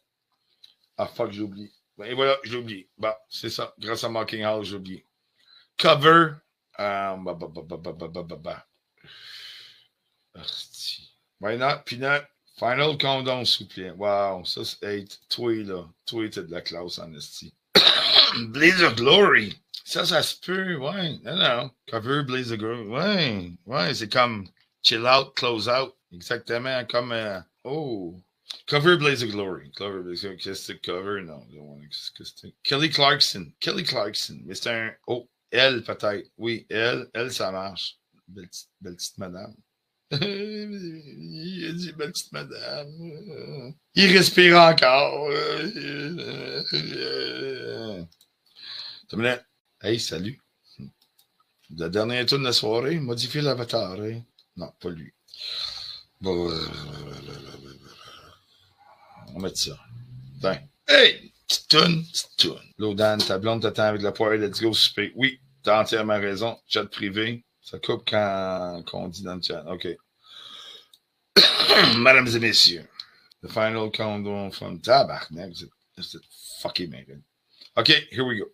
Ah, fuck, j'ai oublié. Et voilà, j'ai oublié. Bah, c'est ça. Grâce à Mocking House, j'ai oublié. Cover. Why not? Peanut. Final countdown, s'il vous plaît. Wow, ça c'est 8. Toi, là. Toi, t'es de la classe en esti. Blaze of Glory. Ça se peut, ouais. Non. Cover Blaze of Glory. Ouais, c'est comme chill out, close out. Exactement, comme... Cover Blaze of Glory. Qu'est-ce que cover? Non, Kelly Clarkson. Mais c'est un... Oh, elle, peut-être. Oui, elle, ça marche. Belle petite madame. Il a dit belle petite madame. Il respire encore. Hey, salut. La dernière tour de la soirée, modifie l'avatar. Hein? Non, pas lui. On va mettre ça. Tiens. Hey! Petite toune. Lodan, ta blonde t'attend avec la poêle, let's go souper. Oui, t'as entièrement raison. Chat privé. Ça coupe quand on dit dans le chat. OK. Mesdames et messieurs, the final countdown from Tabarnak. It's fucking man. OK, here we go.